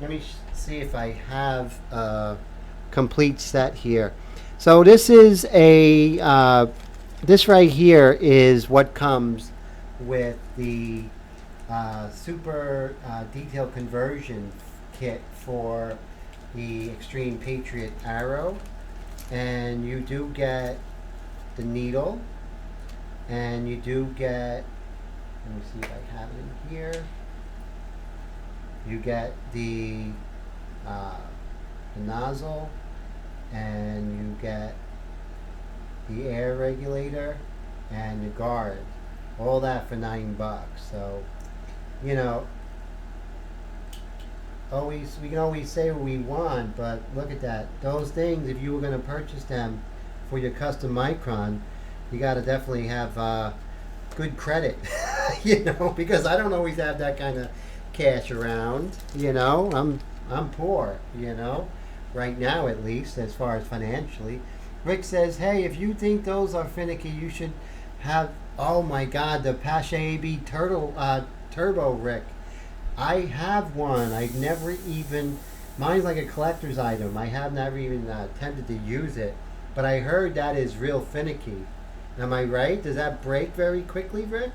Let me see if I have a complete set here. So this is a this right here is what comes with the super detail conversion kit for the Extreme Patriot Arrow, and you do get the needle, and you do get, let me see if I have it in here. You get uh, the nozzle, and you get the air regulator and the guard. All that for $9. So, you know, always we can always say what we want, but look at that. Those things, if you were going to purchase them for your custom micron, you got to definitely have good credit, you know, because I don't always have that kind of cash around. You know, I'm poor, you know, right now at least, as far as financially. Rick says, hey, if you think those are finicky, you should have, oh my God, the Pache AB Turbo, Rick. I have one. I've never even, mine's like a collector's item. I have never even attempted to use it, but I heard that is real finicky. Am I right? Does that break very quickly, Rick?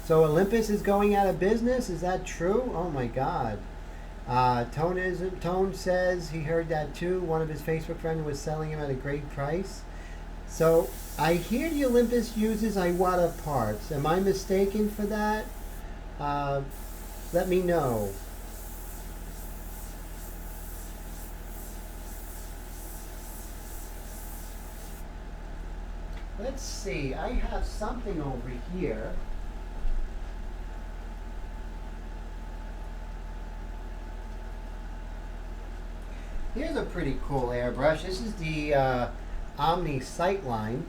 So Olympus is going out of business? Is that true? Oh my God. Tone says he heard that too. One of his Facebook friends was selling him at a great price. So I hear the Olympus uses Iwata parts. Am I mistaken for that? Uh, Let me know. Let's see. I have something over here. Here's a pretty cool airbrush. This is the Omni Sightline,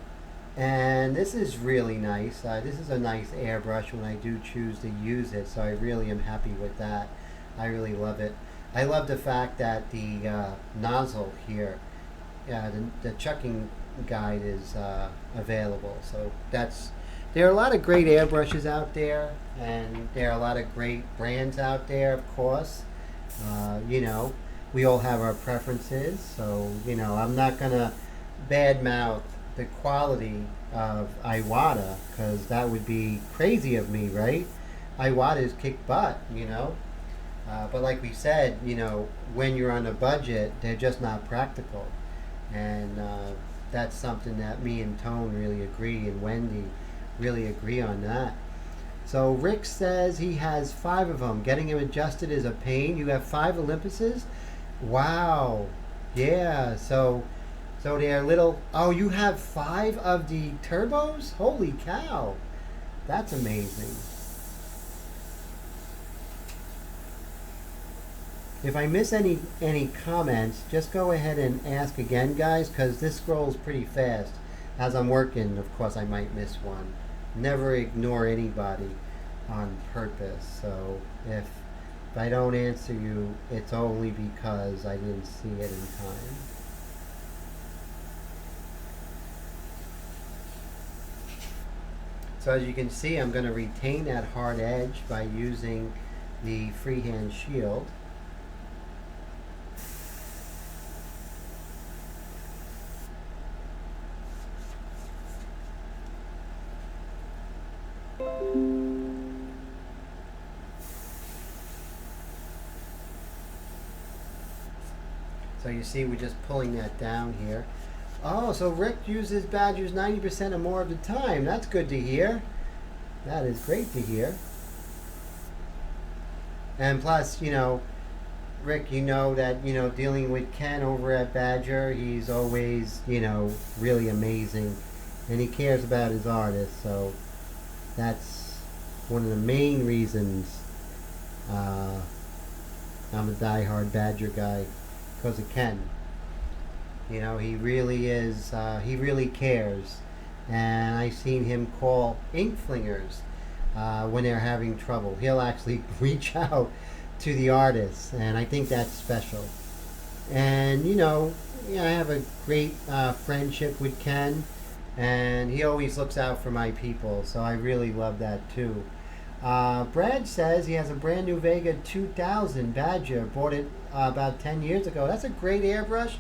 and this is really nice. This is a nice airbrush when I do choose to use it, so I really am happy with that. I really love it. I love the fact that the nozzle here, the chucking guide is available. So there are a lot of great airbrushes out there, and there are a lot of great brands out there, of course. You know, we all have our preferences, so you know, I'm not gonna badmouth the quality of Iwata, because that would be crazy of me, right? Iwata's kick butt, you know. But like we said, you know, when you're on a budget, they're just not practical, and that's something that me and Tone really agree, and Wendy really agree on that. So Rick says he has 5 of them. Getting him adjusted is a pain. You have 5 Olympuses? Wow. Yeah. So they're little. Oh, you have 5 of the turbos? Holy cow. That's amazing. If I miss any comments, just go ahead and ask again, guys, because this scrolls pretty fast. As I'm working, of course, I might miss one. Never ignore anybody on purpose. So if I don't answer you, it's only because I didn't see it in time. So as you can see, I'm going to retain that hard edge by using the freehand shield. So you see we're just pulling that down here. Oh, so Rick uses Badgers 90% or more of the time. That's good to hear. That is great to hear. And plus, you know, Rick, you know that, you know, dealing with Ken over at Badger, he's always, you know, really amazing. And he cares about his artists, so that's one of the main reasons I'm a diehard Badger guy, because of Ken. You know, he really is, he really cares. and I seen him call ink flingers when they're having trouble. He'll actually reach out to the artists, and I think that's special. And I have a great friendship with Ken, and he always looks out for my people, so I really love that too. Brad says he has a brand new Vega 2000 Badger. Bought it about 10 years ago. That's a great airbrush.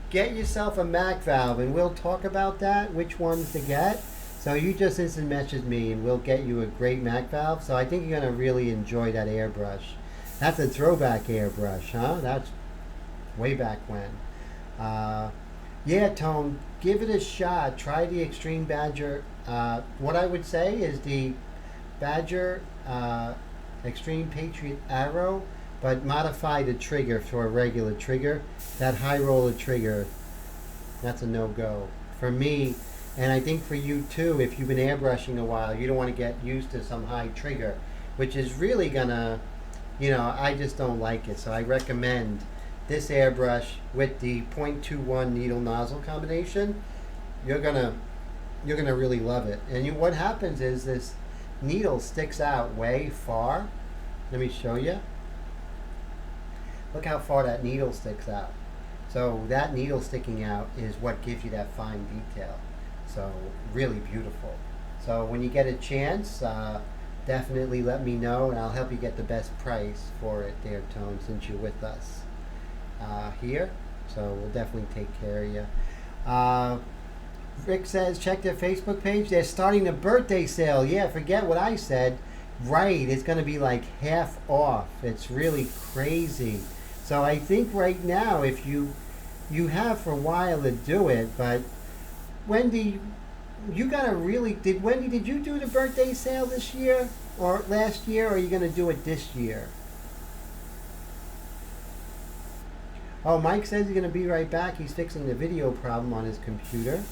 Get yourself a Mac valve, and we'll talk about that, which ones to get. So you just instant message me, and we'll get you a great Mac valve. So I think you're going to really enjoy that airbrush. That's a throwback airbrush, huh? That's way back when. Yeah, Tone, give it a shot. Try the Extreme Badger. What I would say is the Badger Extreme Patriot Arrow, but modify the trigger for a regular trigger. That high roller trigger, that's a no-go for me, and I think for you too. If you've been airbrushing a while, you don't want to get used to some high trigger, which is really gonna, I just don't like it. So I recommend this airbrush with the .21 needle nozzle combination. You're gonna really love it. And what happens is this needle sticks out way far. Let me show you. Look how far that needle sticks out. So that needle sticking out is what gives you that fine detail. So really beautiful. So when you get a chance, definitely let me know, and I'll help you get the best price for it there, Tone, since you're with us here. So we'll definitely take care of you. Rick says, check their Facebook page. They're starting a birthday sale. Yeah, forget what I said. Right, it's going to be like half off. It's really crazy. So I think right now, if you have for a while to do it, but Wendy, you got to really, Wendy, did you do the birthday sale this year or last year, or are you going to do it this year? Oh, Mike says he's going to be right back. He's fixing the video problem on his computer.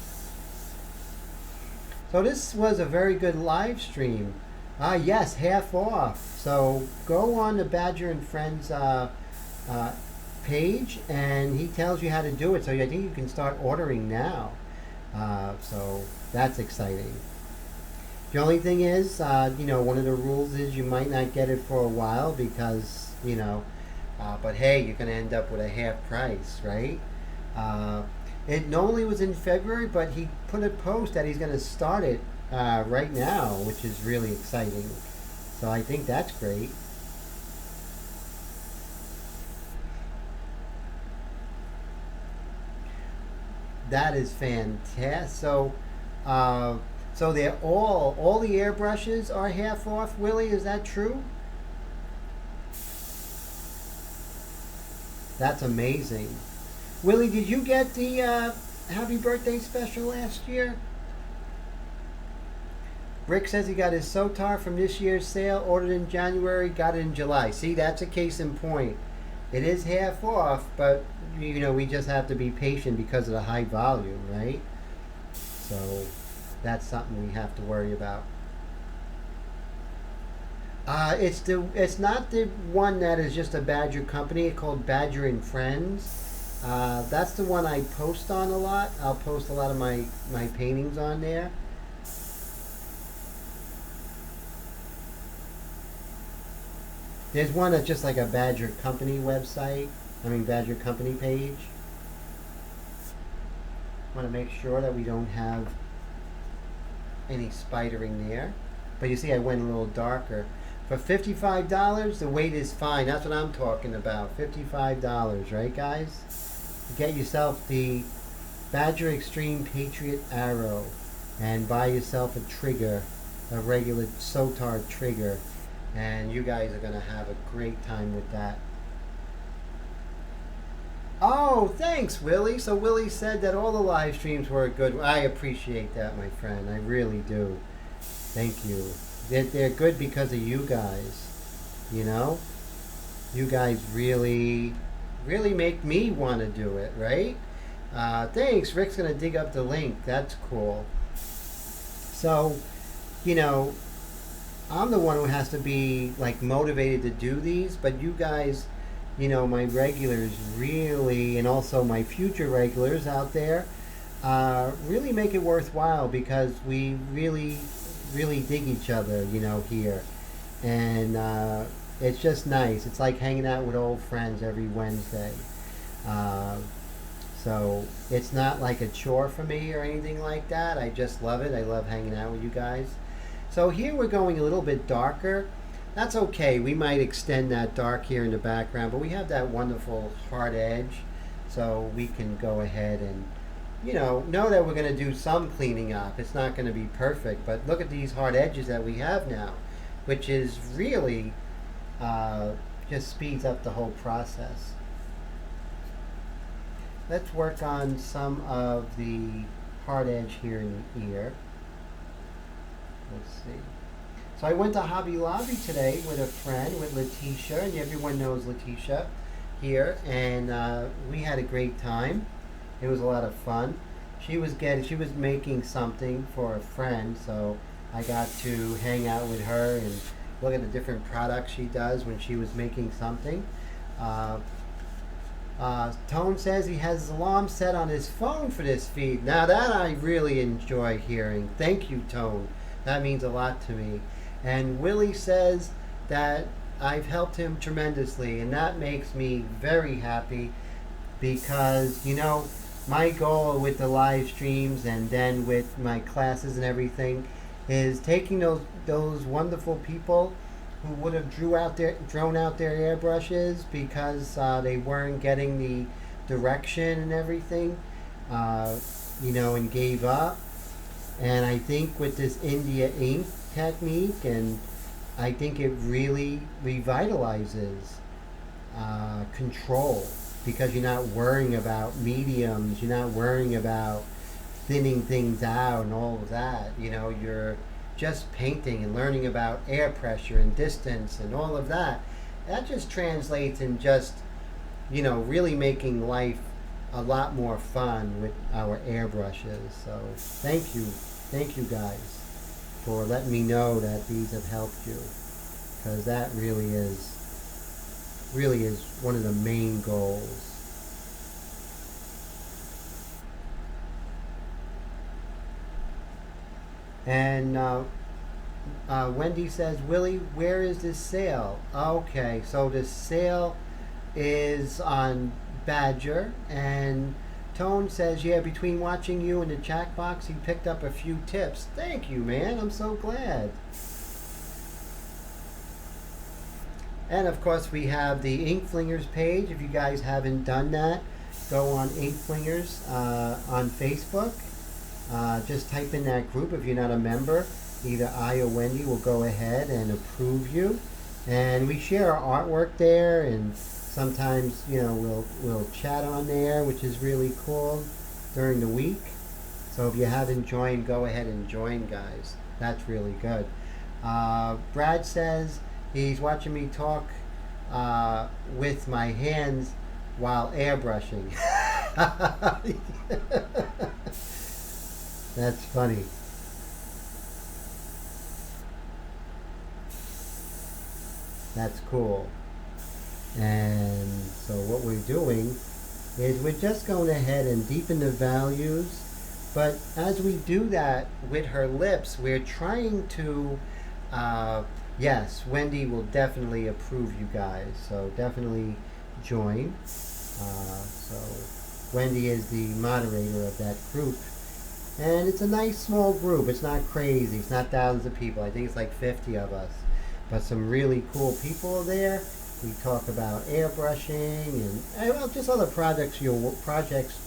So this was a very good live stream. Yes, half off. So go on the Badger and Friends page, and he tells you how to do it. So I think you can start ordering now. So that's exciting. The only thing is, one of the rules is you might not get it for a while because, but hey, you're going to end up with a half price, right? It normally was in February, but he put a post that he's going to start it right now, which is really exciting. So I think that's great. That is fantastic. So, so they're all the airbrushes are half off. Willie, is that true? That's amazing. Willie, did you get the happy birthday special last year? Rick says he got his Sotar from this year's sale, ordered in January, got it in July. See, that's a case in point. It is half off, but we just have to be patient because of the high volume, right? So that's something we have to worry about. It's not the one that is just a Badger company. It's called Badger and Friends. That's the one I post on a lot. I'll post a lot of my paintings on there. There's one that's just like a Badger company website. Badger company page. Want to make sure that we don't have any spidering there. But you see I went a little darker. For $55, the weight is fine. That's what I'm talking about. $55, right guys? Get yourself the Badger Extreme Patriot Arrow and buy yourself a trigger, a regular Sotar trigger, and you guys are going to have a great time with that. Oh, thanks, Willie. So Willie said that all the live streams were good. I appreciate that, my friend. I really do. Thank you. They're good because of you guys. You guys really make me want to do it, right? Thanks. Rick's going to dig up the link. That's cool. So, I'm the one who has to be motivated to do these, but you guys, my regulars really, and also my future regulars out there, really make it worthwhile because we really dig each other, you know, here. And it's just nice. It's like hanging out with old friends every Wednesday. Uh, so it's not like a chore for me or anything like that. I just love it. I love hanging out with you guys. So here we're going a little bit darker. That's okay. We might extend that dark here in the background, but we have that wonderful hard edge. So we can go ahead and, you know that we're going to do some cleaning up. It's not going to be perfect, but look at these hard edges that we have now, which is really just speeds up the whole process. Let's work on some of the hard edge here in the ear. Let's see. So I went to Hobby Lobby today with a friend, with Letitia, and everyone knows Letitia here, and we had a great time. It was a lot of fun. She was making something for a friend, so I got to hang out with her and look at the different products she does when she was making something. Tone says he has his alarm set on his phone for this feed. Now that I really enjoy hearing. Thank you, Tone. That means a lot to me. And Willie says that I've helped him tremendously, and that makes me very happy because, you know, my goal with the live streams and then with my classes and everything is taking those wonderful people who would have drawn out their airbrushes because they weren't getting the direction and everything, you know, and gave up. And I think with this India ink technique, and I think it really revitalizes control because you're not worrying about mediums, you're not worrying about thinning things out and all of that. You know, you're just painting and learning about air pressure and distance and all of that. That just translates in just, you know, really making life a lot more fun with our airbrushes. So thank you guys for letting me know that these have helped you, because that really is one of the main goals. And Wendy says, Willie, where is this sale? Okay, so the sale is on Badger. And Tone says, yeah, between watching you in the chat box, he picked up a few tips. Thank you, man. I'm so glad. And of course, we have the Ink Flingers page. If you guys haven't done that, go on Ink Flingers on Facebook. Just type in that group if you're not a member. Either I or Wendy will go ahead and approve you. And we share our artwork there, and sometimes, you know, we'll chat on there, which is really cool during the week. So if you haven't joined, go ahead and join, guys. That's really good. Brad says he's watching me talk with my hands while airbrushing. That's funny. That's cool. And so what we're doing is we're just going ahead and deepen the values. But as we do that with her lips, we're trying to, yes, Wendy will definitely approve you guys. So definitely join. So Wendy is the moderator of that group. And it's a nice small group. It's not crazy. It's not thousands of people. I think it's like 50 of us. But some really cool people are there. We talk about airbrushing and well, just other projects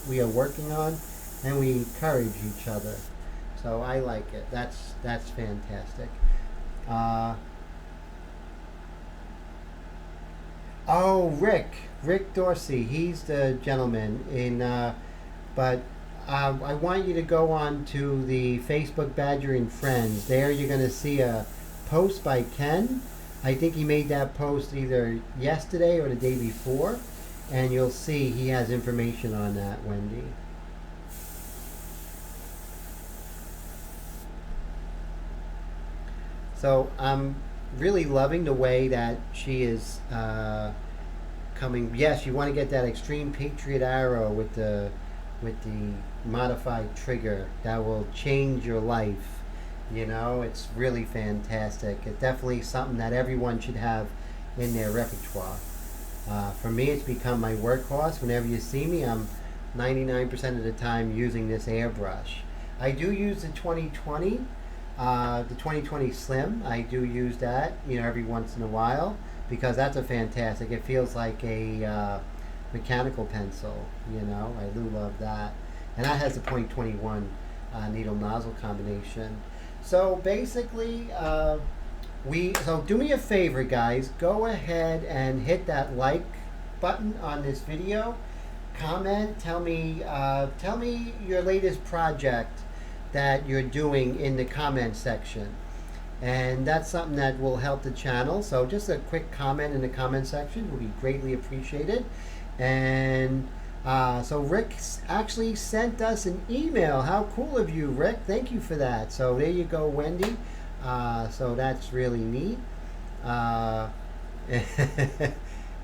we are working on, and we encourage each other. So I like it. That's fantastic. Oh, Rick Dorsey. He's the gentleman in. But I want you to go on to the Facebook Badger and Friends. There you're going to see a post by Ken. I think he made that post either yesterday or the day before, and you'll see he has information on that, Wendy. So I'm really loving the way that she is coming. Yes, you want to get that Extreme Patriot arrow with the with the modified trigger that will change your life. You know, it's really fantastic. It's definitely something that everyone should have in their repertoire. For me, it's become my workhorse. Whenever you see me, I'm 99% of the time using this airbrush. I do use the 2020 Slim. I do use that, you know, every once in a while, because that's a fantastic. It feels like a mechanical pencil, you know. I do love that. And that has the .21 needle nozzle combination. So basically, so do me a favor, guys. Go ahead and hit that like button on this video. Comment. Tell me your latest project that you're doing in the comment section, and that's something that will help the channel. So just a quick comment in the comment section will be greatly appreciated. And so Rick actually sent us an email. How cool of you, Rick. Thank you for that. So there you go, Wendy. So that's really neat.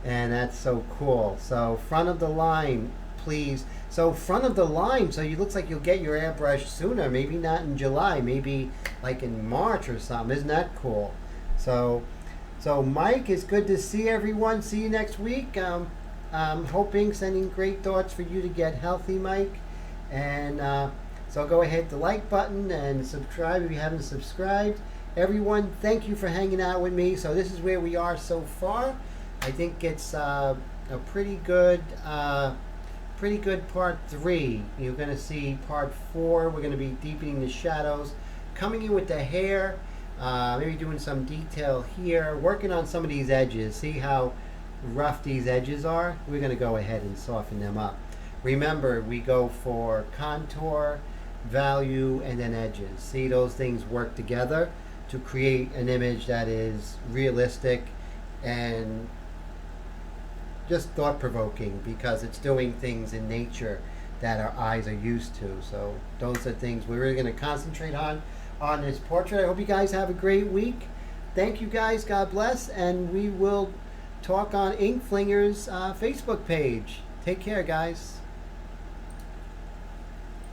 And that's so cool. So front of the line, please. So front of the line, so it looks like you'll get your airbrush sooner. Maybe not in July, maybe like in March or something. Isn't that cool? So Mike, it's good to see everyone. See you next week. I'm hoping, sending great thoughts for you to get healthy, Mike. And so go ahead, hit the like button and subscribe if you haven't subscribed. Everyone, thank you for hanging out with me. So this is where we are so far. I think it's a pretty good part 3. You're going to see part 4. We're going to be deepening the shadows, coming in with the hair, maybe doing some detail here, working on some of these edges. See how rough these edges are? We're going to go ahead and soften them up. Remember, we go for contour, value, and then edges. See, those things work together to create an image that is realistic and just thought-provoking, because it's doing things in nature that our eyes are used to. So those are things we're really going to concentrate on this portrait. I hope you guys have a great week. Thank you guys. God bless. And we will talk on Ink Flinger's Facebook page. Take care, guys.